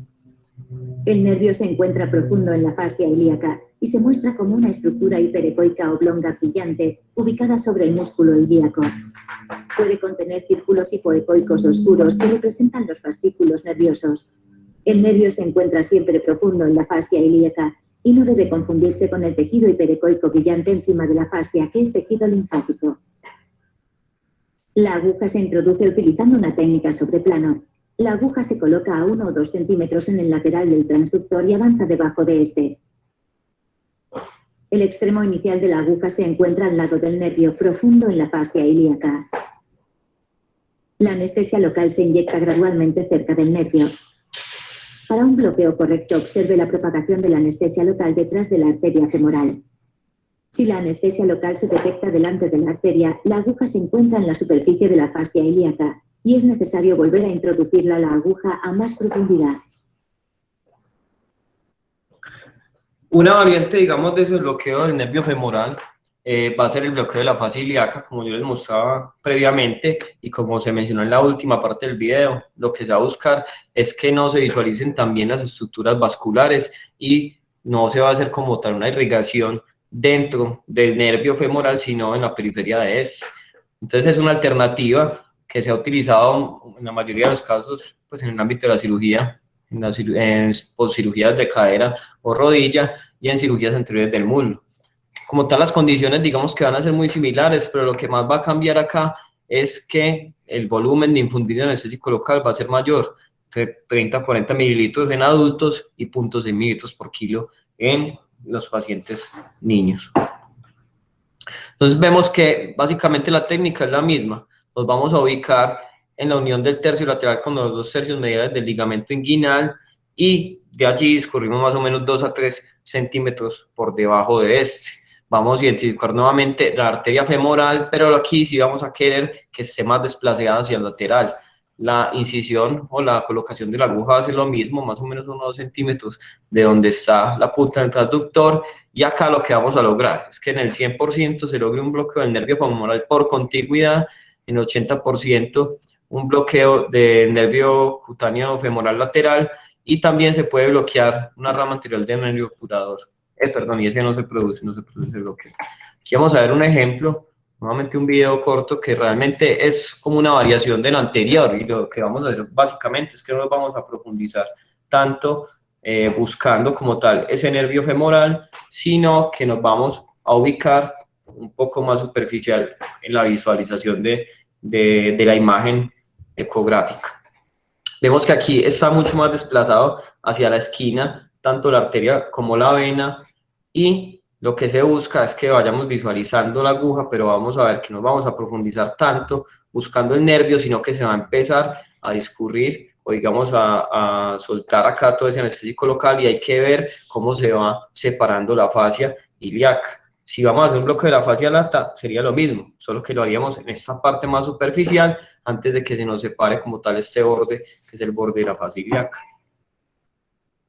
El nervio se encuentra profundo en la fascia ilíaca y se muestra como una estructura hiperecoica oblonga brillante ubicada sobre el músculo ilíaco. Puede contener círculos hipoecoicos oscuros que representan los fascículos nerviosos. El nervio se encuentra siempre profundo en la fascia ilíaca y no debe confundirse con el tejido hiperecoico brillante encima de la fascia, que es tejido linfático. La aguja se introduce utilizando una técnica sobre plano. La aguja se coloca a 1 o 2 centímetros en el lateral del transductor y avanza debajo de este. El extremo inicial de la aguja se encuentra al lado del nervio, profundo en la fascia ilíaca. La anestesia local se inyecta gradualmente cerca del nervio. Para un bloqueo correcto, observe la propagación de la anestesia local detrás de la arteria femoral. Si la anestesia local se detecta delante de la arteria, la aguja se encuentra en la superficie de la fascia ilíaca y es necesario volver a introducirla la aguja a más profundidad. Una variante, digamos, de ese bloqueo del nervio femoral va a ser el bloqueo de la fascia ilíaca, como yo les mostraba previamente y como se mencionó en la última parte del video. Lo que se va a buscar es que no se visualicen también las estructuras vasculares y no se va a hacer como tal una irrigación dentro del nervio femoral, sino en la periferia de este. Entonces es una alternativa que se ha utilizado en la mayoría de los casos, pues en el ámbito de la cirugía, en cirugías de cadera o rodilla y en cirugías anteriores del muslo. Como tal, las condiciones digamos que van a ser muy similares, pero lo que más va a cambiar acá es que el volumen de infundido anestésico local va a ser mayor, de 30 a 40 mililitros en adultos y 0.6 mililitros por kilo en los pacientes niños. Entonces vemos que básicamente la técnica es la misma. Nos vamos a ubicar en la unión del tercio lateral con los 2 tercios mediales del ligamento inguinal y de allí discurrimos más o menos 2 a 3 centímetros por debajo de este. Vamos a identificar nuevamente la arteria femoral, pero aquí sí vamos a querer que esté más desplazada hacia el lateral. La incisión o la colocación de la aguja va a ser lo mismo, más o menos unos 2 centímetros de donde está la punta del transductor. Y acá lo que vamos a lograr es que en el 100% se logre un bloqueo del nervio femoral por contigüidad, en el 80% un bloqueo del nervio cutáneo femoral lateral y también se puede bloquear una rama anterior del nervio obturador. Perdón, y ese no se produce el bloqueo. Aquí vamos a ver un ejemplo, nuevamente un video corto que realmente es como una variación del anterior y lo que vamos a hacer básicamente es que no nos vamos a profundizar tanto buscando como tal ese nervio femoral, sino que nos vamos a ubicar un poco más superficial en la visualización de la imagen ecográfica. Vemos que aquí está mucho más desplazado hacia la esquina, tanto la arteria como la vena, y lo que se busca es que vayamos visualizando la aguja, pero vamos a ver que no vamos a profundizar tanto buscando el nervio, sino que se va a empezar a discurrir o digamos a soltar acá todo ese anestésico local y hay que ver cómo se va separando la fascia ilíaca. Si vamos a hacer un bloqueo de la fascia lata, sería lo mismo, solo que lo haríamos en esta parte más superficial antes de que se nos separe como tal este borde, que es el borde de la fascia ilíaca.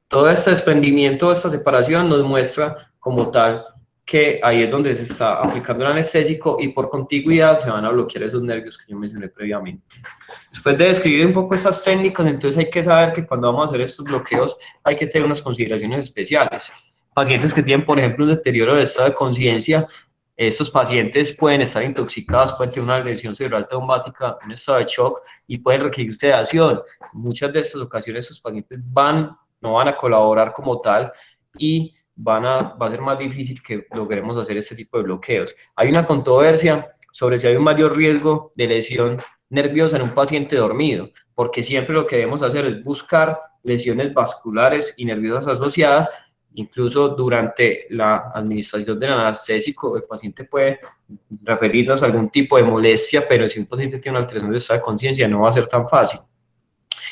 Todo este desprendimiento, esta separación nos muestra como tal que ahí es donde se está aplicando el anestésico y por contigüidad se van a bloquear esos nervios que yo mencioné previamente. Después de describir un poco estas técnicas, entonces hay que saber que cuando vamos a hacer estos bloqueos hay que tener unas consideraciones especiales. Pacientes que tienen, por ejemplo, un deterioro del estado de conciencia, estos pacientes pueden estar intoxicados, pueden tener una lesión cerebral traumática, un estado de shock y pueden requerir sedación. En muchas de estas ocasiones estos pacientes no van a colaborar como tal y va a ser más difícil que logremos hacer este tipo de bloqueos. Hay una controversia sobre si hay un mayor riesgo de lesión nerviosa en un paciente dormido, porque siempre lo que debemos hacer es buscar lesiones vasculares y nerviosas asociadas. Incluso durante la administración del anestésico, el paciente puede referirnos a algún tipo de molestia, pero si un paciente tiene una alteración de estado de conciencia no va a ser tan fácil.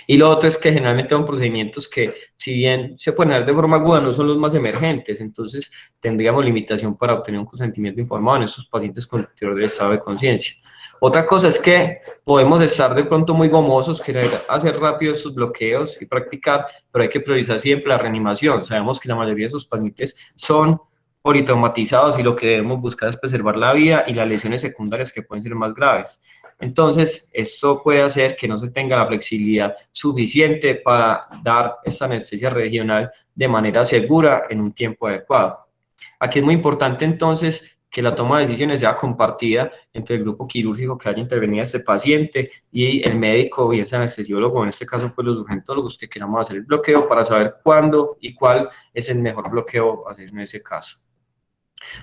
Y lo otro es que generalmente son procedimientos que, si bien se pueden dar de forma aguda, no son los más emergentes, entonces tendríamos limitación para obtener un consentimiento informado en estos pacientes con deterioro del estado de conciencia. Otra cosa es que podemos estar de pronto muy gomosos, querer hacer rápido estos bloqueos y practicar, pero hay que priorizar siempre la reanimación. Sabemos que la mayoría de esos pacientes son politraumatizados y lo que debemos buscar es preservar la vida y las lesiones secundarias que pueden ser más graves. Entonces, esto puede hacer que no se tenga la flexibilidad suficiente para dar esta anestesia regional de manera segura en un tiempo adecuado. Aquí es muy importante entonces que la toma de decisiones sea compartida entre el grupo quirúrgico que haya intervenido a este paciente y el médico y el anestesiólogo, en este caso pues los urgentólogos que queramos hacer el bloqueo para saber cuándo y cuál es el mejor bloqueo a hacer en ese caso.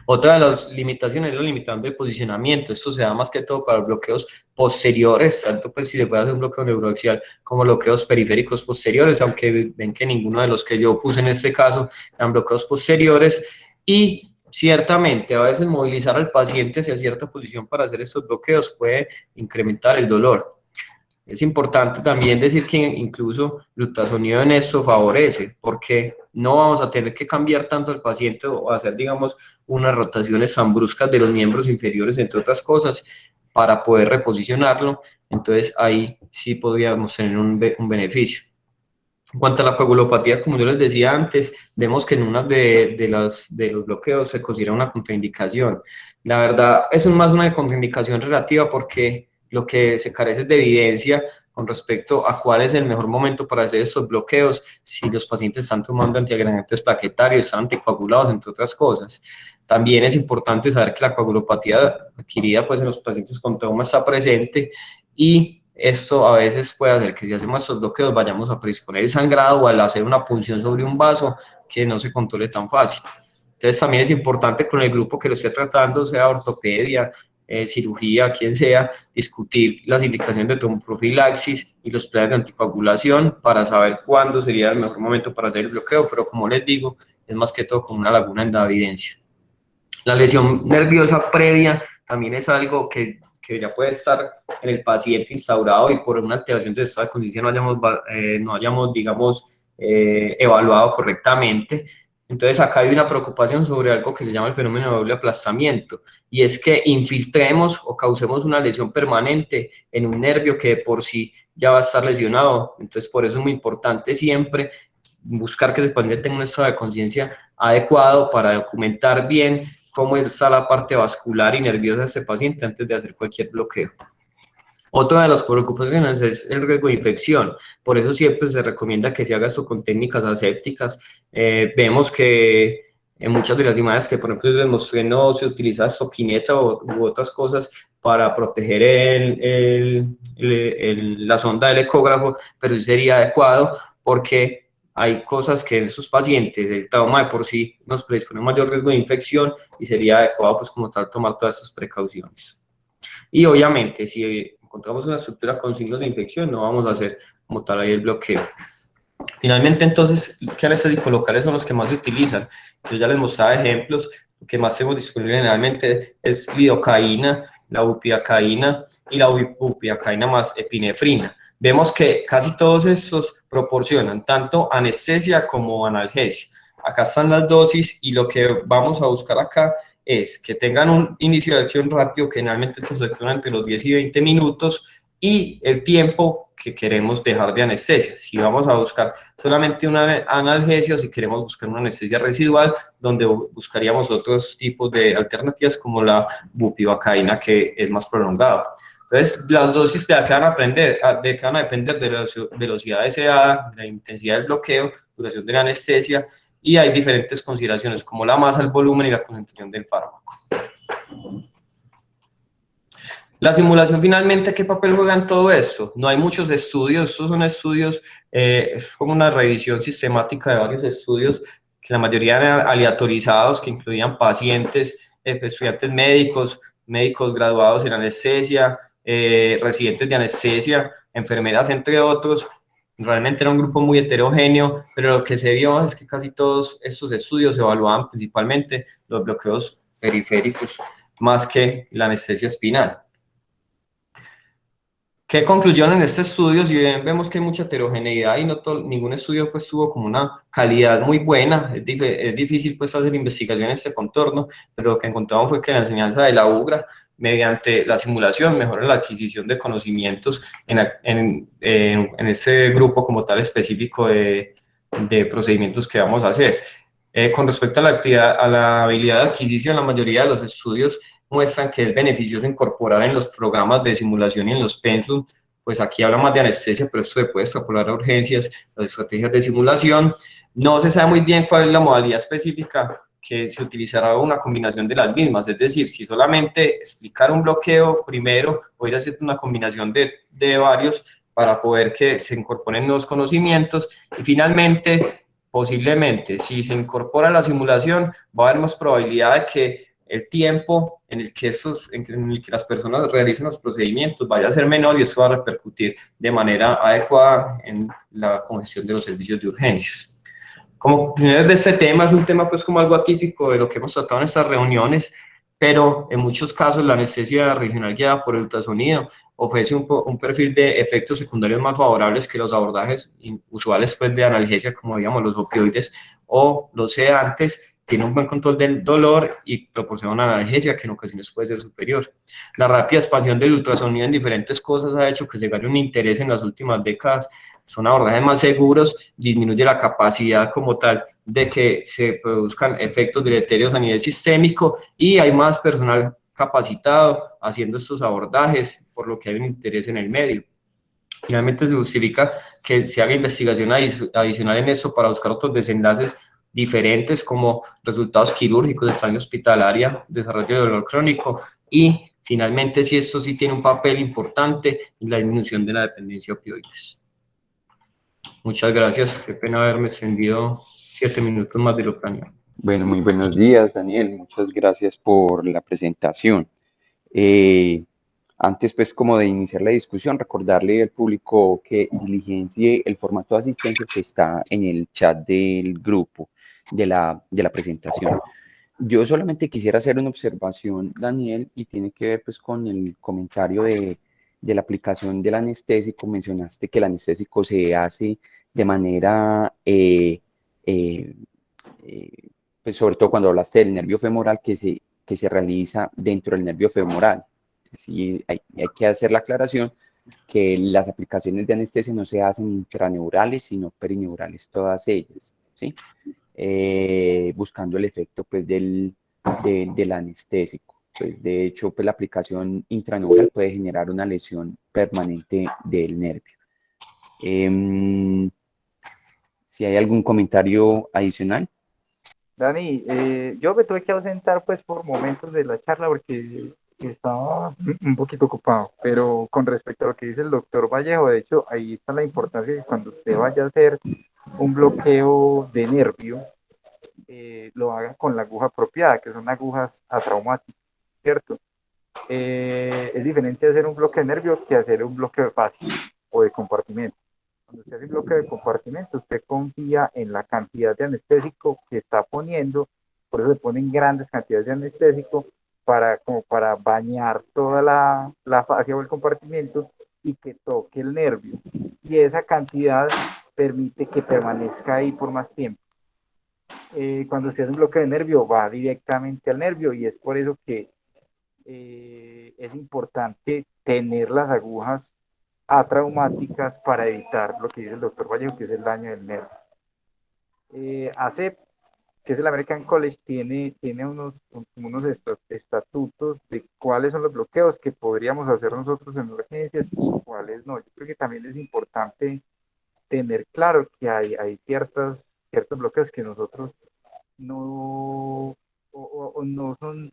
Otra de las limitaciones es la limitación del posicionamiento. Esto se da más que todo para los bloqueos posteriores, tanto pues si se puede hacer un bloqueo neuroaxial como bloqueos periféricos posteriores, aunque ven que ninguno de los que yo puse en este caso eran bloqueos posteriores. Y ciertamente a veces movilizar al paciente hacia cierta posición para hacer estos bloqueos puede incrementar el dolor. Es importante también decir que incluso el ultrasonido en esto favorece, porque no vamos a tener que cambiar tanto al paciente o hacer, digamos, unas rotaciones tan bruscas de los miembros inferiores, entre otras cosas, para poder reposicionarlo. Entonces ahí sí podríamos tener un beneficio. En cuanto a la coagulopatía, como yo les decía antes, vemos que en una de los bloqueos se considera una contraindicación. La verdad, eso es más una contraindicación relativa porque lo que se carece es de evidencia con respecto a cuál es el mejor momento para hacer estos bloqueos, si los pacientes están tomando antiagregantes plaquetarios, están anticoagulados, entre otras cosas. También es importante saber que la coagulopatía adquirida pues, en los pacientes con trauma está presente y esto a veces puede hacer que si hacemos estos bloqueos vayamos a predisponer el sangrado o al hacer una punción sobre un vaso que no se controle tan fácil. Entonces también es importante con el grupo que lo esté tratando, sea ortopedia, cirugía, quien sea, discutir las indicaciones de tromboprofilaxis y los planes de anticoagulación para saber cuándo sería el mejor momento para hacer el bloqueo, pero como les digo, es más que todo como una laguna en la evidencia. La lesión nerviosa previa también es algo que ya puede estar en el paciente instaurado y por una alteración de estado de conciencia no hayamos digamos, evaluado correctamente. Entonces acá hay una preocupación sobre algo que se llama el fenómeno de doble aplastamiento, y es que infiltremos o causemos una lesión permanente en un nervio que de por sí ya va a estar lesionado. Entonces por eso es muy importante siempre buscar que el paciente tenga un estado de conciencia adecuado para documentar bien cómo está la parte vascular y nerviosa de este paciente antes de hacer cualquier bloqueo. Otra de las preocupaciones es el riesgo de infección, por eso siempre se recomienda que se haga esto con técnicas asépticas. Vemos que en muchas de las imágenes que por ejemplo les mostré no se utiliza estoquineta u otras cosas para proteger la sonda del ecógrafo, pero sí sería adecuado porque hay cosas que en esos pacientes, el trauma de por sí nos predispone a un mayor riesgo de infección y sería adecuado pues como tal tomar todas estas precauciones. Y obviamente si encontramos una estructura con signos de infección no vamos a hacer como tal ahí el bloqueo. Finalmente entonces, ¿qué anestésicos locales son los que más se utilizan? Yo ya les mostraba ejemplos, lo que más tenemos disponible generalmente es lidocaína, la bupivacaína y la bupivacaína más epinefrina. Vemos que casi todos estos proporcionan tanto anestesia como analgesia. Acá están las dosis y lo que vamos a buscar acá es que tengan un inicio de acción rápido, que generalmente se acciona entre los 10 y 20 minutos, y el tiempo que queremos dejar de anestesia. Si vamos a buscar solamente una analgesia o si queremos buscar una anestesia residual, donde buscaríamos otros tipos de alternativas como la bupivacaína, que es más prolongada. Entonces, las dosis de acá van a depender de la velocidad deseada, de la intensidad del bloqueo, duración de la anestesia, y hay diferentes consideraciones como la masa, el volumen y la concentración del fármaco. La simulación finalmente, ¿qué papel juega en todo esto? No hay muchos estudios, estos son estudios, es como una revisión sistemática de varios estudios, que la mayoría eran aleatorizados, que incluían pacientes, estudiantes médicos, médicos graduados en anestesia, residentes de anestesia, enfermeras, entre otros. Realmente era un grupo muy heterogéneo, pero lo que se vio es que casi todos estos estudios evaluaban principalmente los bloqueos periféricos, más que la anestesia espinal. ¿Qué concluyeron en este estudio? Si bien vemos que hay mucha heterogeneidad y ningún estudio pues tuvo como una calidad muy buena, es difícil pues hacer investigación en este contorno, pero lo que encontramos fue que la enseñanza de la UGRA, mediante la simulación, mejora la adquisición de conocimientos en ese grupo como tal específico de procedimientos que vamos a hacer. Con respecto a la habilidad de adquisición, la mayoría de los estudios muestran que es beneficioso incorporar en los programas de simulación y en los pensum, pues aquí habla más de anestesia, pero esto se puede extrapolar a urgencias, las estrategias de simulación. No se sabe muy bien cuál es la modalidad específica que se utilizará una combinación de las mismas, es decir, si solamente explicar un bloqueo primero o ir a hacer una combinación de varios para poder que se incorporen nuevos conocimientos y finalmente, posiblemente, si se incorpora la simulación, va a haber más probabilidad de que el tiempo en el que las personas realicen los procedimientos vaya a ser menor y eso va a repercutir de manera adecuada en la congestión de los servicios de urgencias. Como conclusiones de este tema, es un tema pues como algo atípico de lo que hemos tratado en estas reuniones, pero en muchos casos la anestesia regional guiada por el ultrasonido ofrece un perfil de efectos secundarios más favorables que los abordajes usuales pues, de analgesia, como digamos los opioides o los sedantes, tiene un buen control del dolor y proporciona una analgesia que en ocasiones puede ser superior. La rápida expansión del ultrasonido en diferentes cosas ha hecho que se gane un interés en las últimas décadas. Son abordajes más seguros, disminuye la capacidad como tal de que se produzcan efectos deleterios a nivel sistémico y hay más personal capacitado haciendo estos abordajes, por lo que hay un interés en el medio. Finalmente se justifica que se haga investigación adicional en esto para buscar otros desenlaces diferentes como resultados quirúrgicos, estancia hospitalaria, desarrollo de dolor crónico y finalmente si esto sí tiene un papel importante en la disminución de la dependencia a opioides. Muchas gracias, qué pena haberme extendido 7 minutos más de lo planeado. Bueno, muy buenos días, Daniel. Muchas gracias por la presentación. Antes, pues, como de iniciar la discusión, recordarle al público que diligencie el formato de asistencia que está en el chat del grupo de la presentación. Yo solamente quisiera hacer una observación, Daniel, y tiene que ver, pues, con el comentario de la aplicación del anestésico. Mencionaste que el anestésico se hace de manera, eh, pues sobre todo cuando hablaste del nervio femoral que se realiza dentro del nervio femoral. Sí, hay que hacer la aclaración que las aplicaciones de anestesia no se hacen intraneurales, sino perineurales, todas ellas, ¿sí? Buscando el efecto pues, del anestésico. Pues, de hecho, pues, la aplicación intraneural puede generar una lesión permanente del nervio. Si hay algún comentario adicional. Dani, yo me tuve que ausentar pues por momentos de la charla porque estaba un poquito ocupado, pero con respecto a lo que dice el doctor Vallejo, de hecho, ahí está la importancia de que cuando usted vaya a hacer un bloqueo de nervio, lo haga con la aguja apropiada, que son agujas atraumáticas, ¿cierto? Es diferente hacer un bloqueo de nervio que hacer un bloqueo de fascia o de compartimento. Cuando usted hace bloqueo de compartimento, usted confía en la cantidad de anestésico que está poniendo, por eso se ponen grandes cantidades de anestésico como para bañar toda la fascia o el compartimento y que toque el nervio. Y esa cantidad permite que permanezca ahí por más tiempo. Cuando se hace un bloqueo de nervio, va directamente al nervio y es por eso que es importante tener las agujas atraumáticas para evitar lo que dice el doctor Vallejo, que es el daño del nervio. ACEP, que es el American College, tiene unos estatutos de cuáles son los bloqueos que podríamos hacer nosotros en urgencias y cuáles no. Yo creo que también es importante tener claro que hay ciertos bloqueos que nosotros no, no son,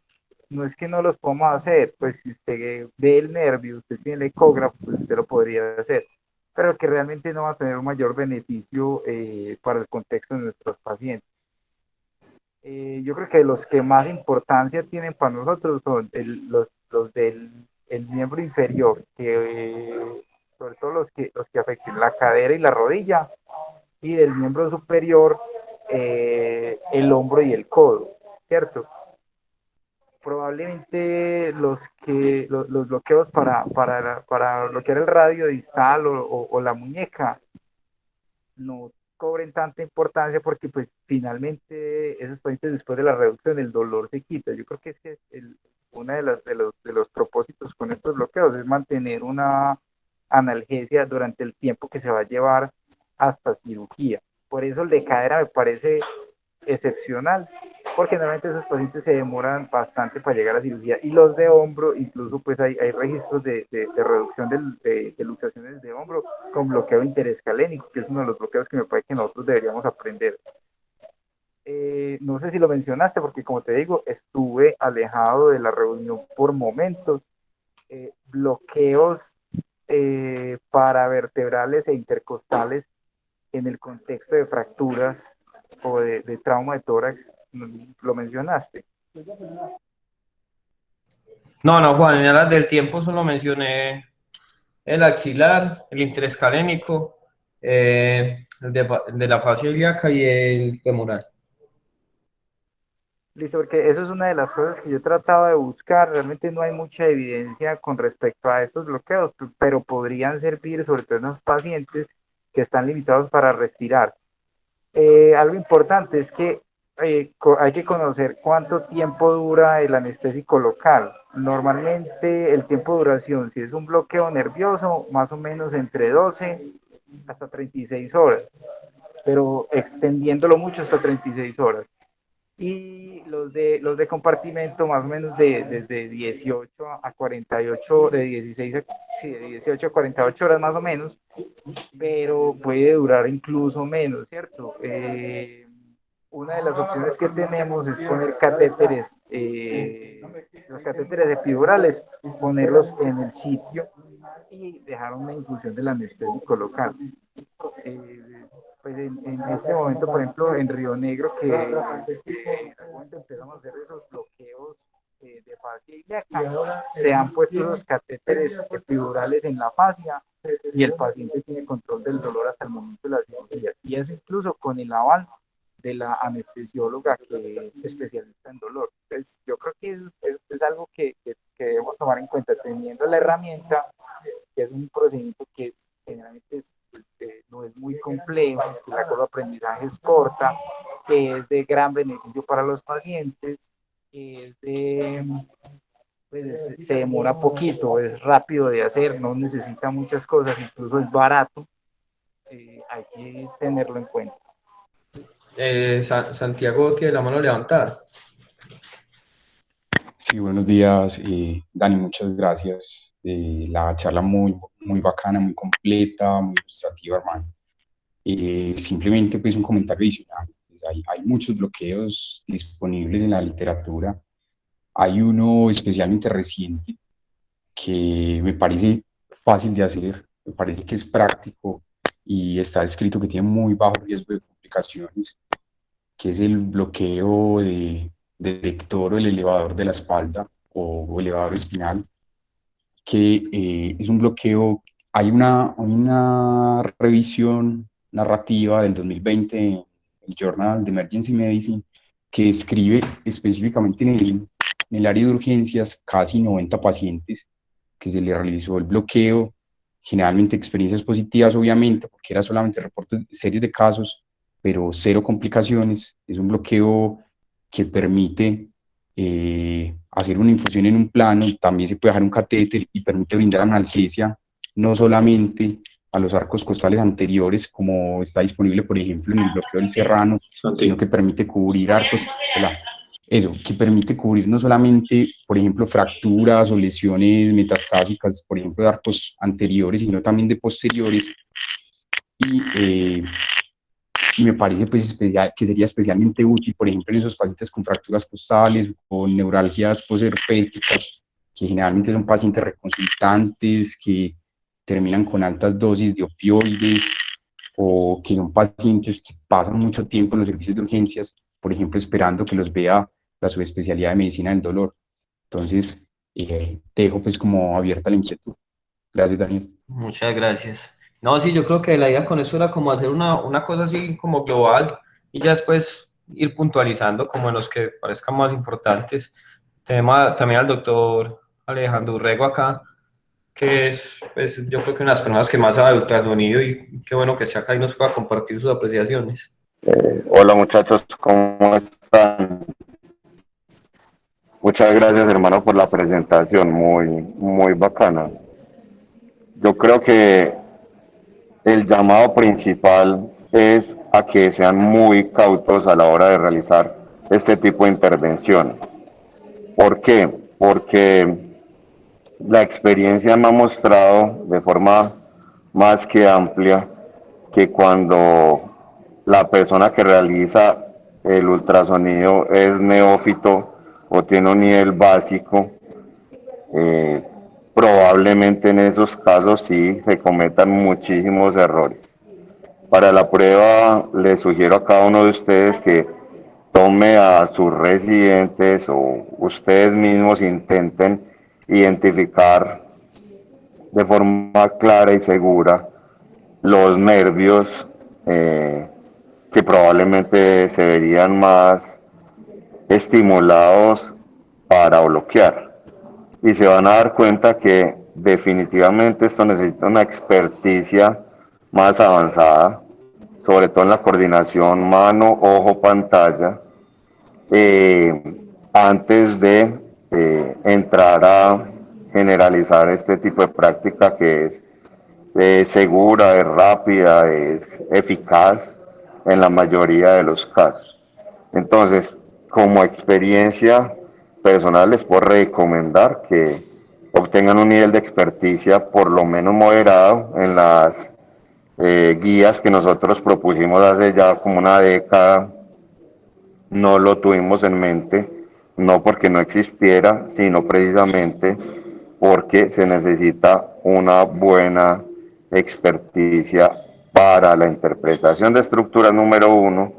no es que no los podamos hacer, pues si usted ve el nervio, usted tiene el ecógrafo, pues usted lo podría hacer, pero que realmente no va a tener un mayor beneficio para el contexto de nuestros pacientes. Yo creo que los que más importancia tienen para nosotros son los del el miembro inferior, sobre todo los que afecten la cadera y la rodilla, y del miembro superior, el hombro y el codo, ¿cierto? Probablemente los bloqueos para bloquear el radio distal o la muñeca no cobren tanta importancia porque pues finalmente esos pacientes después de la reducción del dolor se quita. Yo creo que es uno de los propósitos con estos bloqueos es mantener una analgesia durante el tiempo que se va a llevar hasta cirugía. Por eso el de cadera me parece excepcional, porque normalmente esos pacientes se demoran bastante para llegar a la cirugía, y los de hombro, incluso pues hay registros de reducción de luxaciones de hombro con bloqueo interescalénico, que es uno de los bloqueos que me parece que nosotros deberíamos aprender. No sé si lo mencionaste, porque como te digo, estuve alejado de la reunión por momentos. Bloqueos paravertebrales e intercostales en el contexto de fracturas o de trauma de tórax, lo mencionaste. No, Juan, en aras del tiempo solo mencioné el axilar, el interescalénico, el de la fascia ilíaca y el femoral. Listo, porque eso es una de las cosas que yo trataba de buscar. Realmente no hay mucha evidencia con respecto a estos bloqueos, pero podrían servir sobre todo en los pacientes que están limitados para respirar. Algo importante es que hay que conocer cuánto tiempo dura el anestésico local. Normalmente el tiempo de duración, si es un bloqueo nervioso, más o menos entre 12 hasta 36 horas, pero extendiéndolo mucho hasta 36 horas. Y los de compartimento más o menos desde 18 a 48, de 16 a, sí, de 18 a 48 horas más o menos, pero puede durar incluso menos, ¿cierto? Una de las opciones que tenemos es poner catéteres, los catéteres epidurales, ponerlos en el sitio y dejar una infusión del anestésico local. Pues en este momento, por ejemplo, en Río Negro, que en algún momento empezamos a hacer esos bloqueos de fascia ilíaca, se han puesto los catéteres epidurales en la fascia y el paciente tiene control del dolor hasta el momento de la cirugía. Y eso incluso con el aval de la anestesióloga que es especialista en dolor. Entonces, yo creo que es algo que debemos tomar en cuenta, teniendo la herramienta, que es un procedimiento que generalmente no es muy complejo, que la curva de aprendizaje es corta, que es de gran beneficio para los pacientes, que es pues, se demora poquito, es rápido de hacer, no necesita muchas cosas, incluso es barato, hay que tenerlo en cuenta. Santiago, que la mano levantar. Sí, buenos días, Dani, muchas gracias. La charla muy bacana, muy completa, muy ilustrativa, hermano. Simplemente pues un comentario adicional. Pues, hay muchos bloqueos disponibles en la literatura. Hay uno especialmente reciente que me parece fácil de hacer, me parece que es práctico y está escrito que tiene muy bajo riesgo de complicaciones, que es el bloqueo del lector o el elevador de la espalda o elevador espinal, que es un bloqueo. Hay una revisión narrativa del 2020 en el Journal de Emergency Medicine que describe específicamente en el área de urgencias casi 90 pacientes que se le realizó el bloqueo, generalmente experiencias positivas obviamente, porque era solamente reportes series de casos, pero cero complicaciones. Es un bloqueo que permite hacer una infusión en un plano, también se puede dejar un catéter y permite brindar analgesia no solamente a los arcos costales anteriores, como está disponible, por ejemplo, en el bloqueo del serrano, sino que permite cubrir arcos, que permite cubrir no solamente, por ejemplo, fracturas o lesiones metastásicas, por ejemplo, de arcos anteriores, sino también de posteriores. Y me parece pues, que sería especialmente útil, por ejemplo, en esos pacientes con fracturas costales o con neuralgias posherpéticas, que generalmente son pacientes reconsultantes, que terminan con altas dosis de opioides, o que son pacientes que pasan mucho tiempo en los servicios de urgencias, por ejemplo, esperando que los vea la subespecialidad de medicina del dolor. Entonces, te dejo pues como abierta la inquietud. Gracias, Daniel. Muchas gracias. No, sí, yo creo que la idea con eso era como hacer una cosa así como global y ya después ir puntualizando como en los que parezcan más importantes. Tenemos también al doctor Alejandro Urrego acá, que es, pues, yo creo que una de las personas que más sabe de ultrasonido y qué bueno que esté acá y nos pueda compartir sus apreciaciones. Hola muchachos, ¿cómo están? Muchas gracias hermano por la presentación, muy bacana. Yo creo que el llamado principal es a que sean muy cautos a la hora de realizar este tipo de intervenciones. ¿Por qué? Porque la experiencia me ha mostrado de forma más que amplia que cuando la persona que realiza el ultrasonido es neófito o tiene un nivel básico, probablemente en esos casos sí se cometan muchísimos errores. Para la prueba les sugiero a cada uno de ustedes que tome a sus residentes o ustedes mismos intenten identificar de forma clara y segura los nervios que probablemente se verían más estimulados para bloquear. Y se van a dar cuenta que definitivamente esto necesita una experticia más avanzada, sobre todo en la coordinación mano, ojo, pantalla, antes de entrar a generalizar este tipo de práctica que es segura, es rápida, es eficaz en la mayoría de los casos. Entonces, como experiencia personal les puedo recomendar que obtengan un nivel de experticia por lo menos moderado en las guías que nosotros propusimos hace ya como una década. No lo tuvimos en mente, no porque no existiera, sino precisamente porque se necesita una buena experticia para la interpretación de estructuras número uno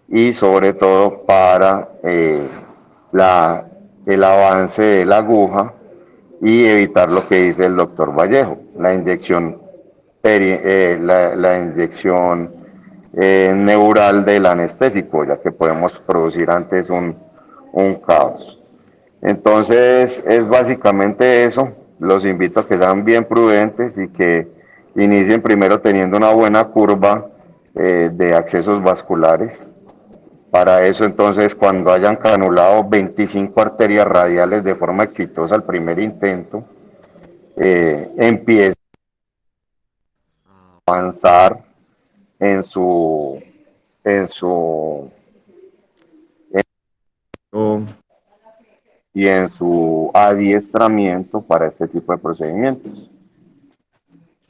y sobre todo para la, el avance de la aguja y evitar lo que dice el doctor Vallejo, la inyección, la inyección neural del anestésico, ya que podemos producir antes un caos. Entonces es básicamente eso. Los invito a que sean bien prudentes y que inicien primero teniendo una buena curva de accesos vasculares. Para eso entonces cuando hayan canulado 25 arterias radiales de forma exitosa al primer intento, empiecen a avanzar en su, en su y en su adiestramiento para este tipo de procedimientos.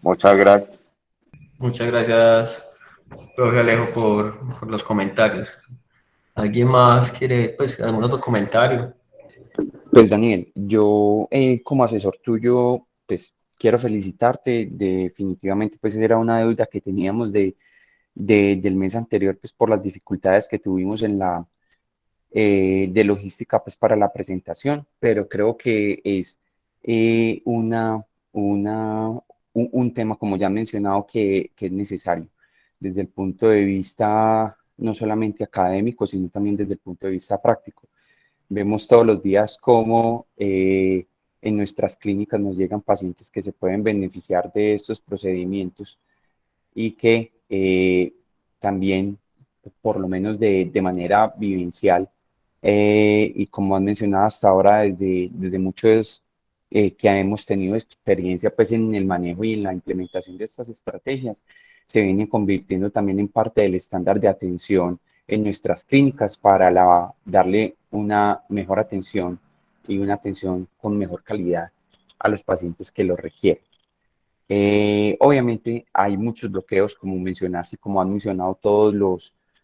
Muchas gracias. Muchas gracias, profe Alejo, por los comentarios. ¿Alguien más quiere, pues, algún otro comentario? Pues Daniel, yo como asesor tuyo, pues quiero felicitarte. Definitivamente, pues era una deuda que teníamos del mes anterior, pues por las dificultades que tuvimos en la de logística, pues para la presentación, pero creo que es una, un tema, como ya he mencionado, que es necesario desde el punto de vista no solamente académico, sino también desde el punto de vista práctico. Vemos todos los días cómo en nuestras clínicas nos llegan pacientes que se pueden beneficiar de estos procedimientos y que también, por lo menos de manera vivencial, y como han mencionado hasta ahora, desde muchos que hemos tenido experiencia pues, en el manejo y en la implementación de estas estrategias, se vienen convirtiendo también en parte del estándar de atención en nuestras clínicas para darle una mejor atención y una atención con mejor calidad a los pacientes que lo requieren. Obviamente hay muchos bloqueos, como mencionaste y como han mencionado todos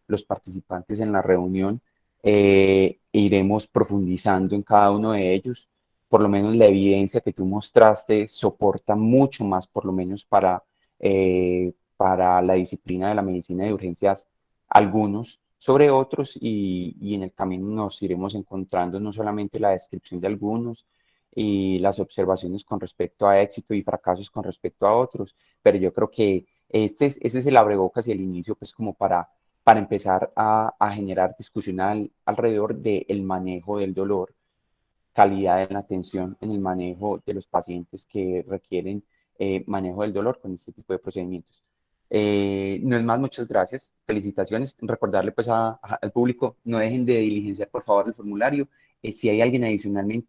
los participantes en la reunión. Iremos profundizando en cada uno de ellos. Por lo menos la evidencia que tú mostraste soporta mucho más, por lo menos para la disciplina de la medicina de urgencias, algunos sobre otros, y en el camino nos iremos encontrando no solamente la descripción de algunos, y las observaciones con respecto a éxito y fracasos con respecto a otros, pero yo creo que ese es el abrebocas y el inicio, pues como para empezar a generar discusión alrededor del manejo del dolor, calidad en la atención en el manejo de los pacientes que requieren manejo del dolor con este tipo de procedimientos. No es más, muchas gracias, felicitaciones. Recordarle pues al público, no dejen de diligenciar por favor el formulario. Si hay alguien adicionalmente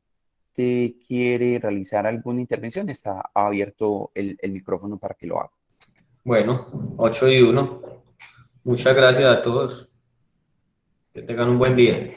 quiere realizar alguna intervención, está abierto el micrófono para que lo haga. Bueno, 8 y 1. Muchas gracias a todos. Que tengan un buen día.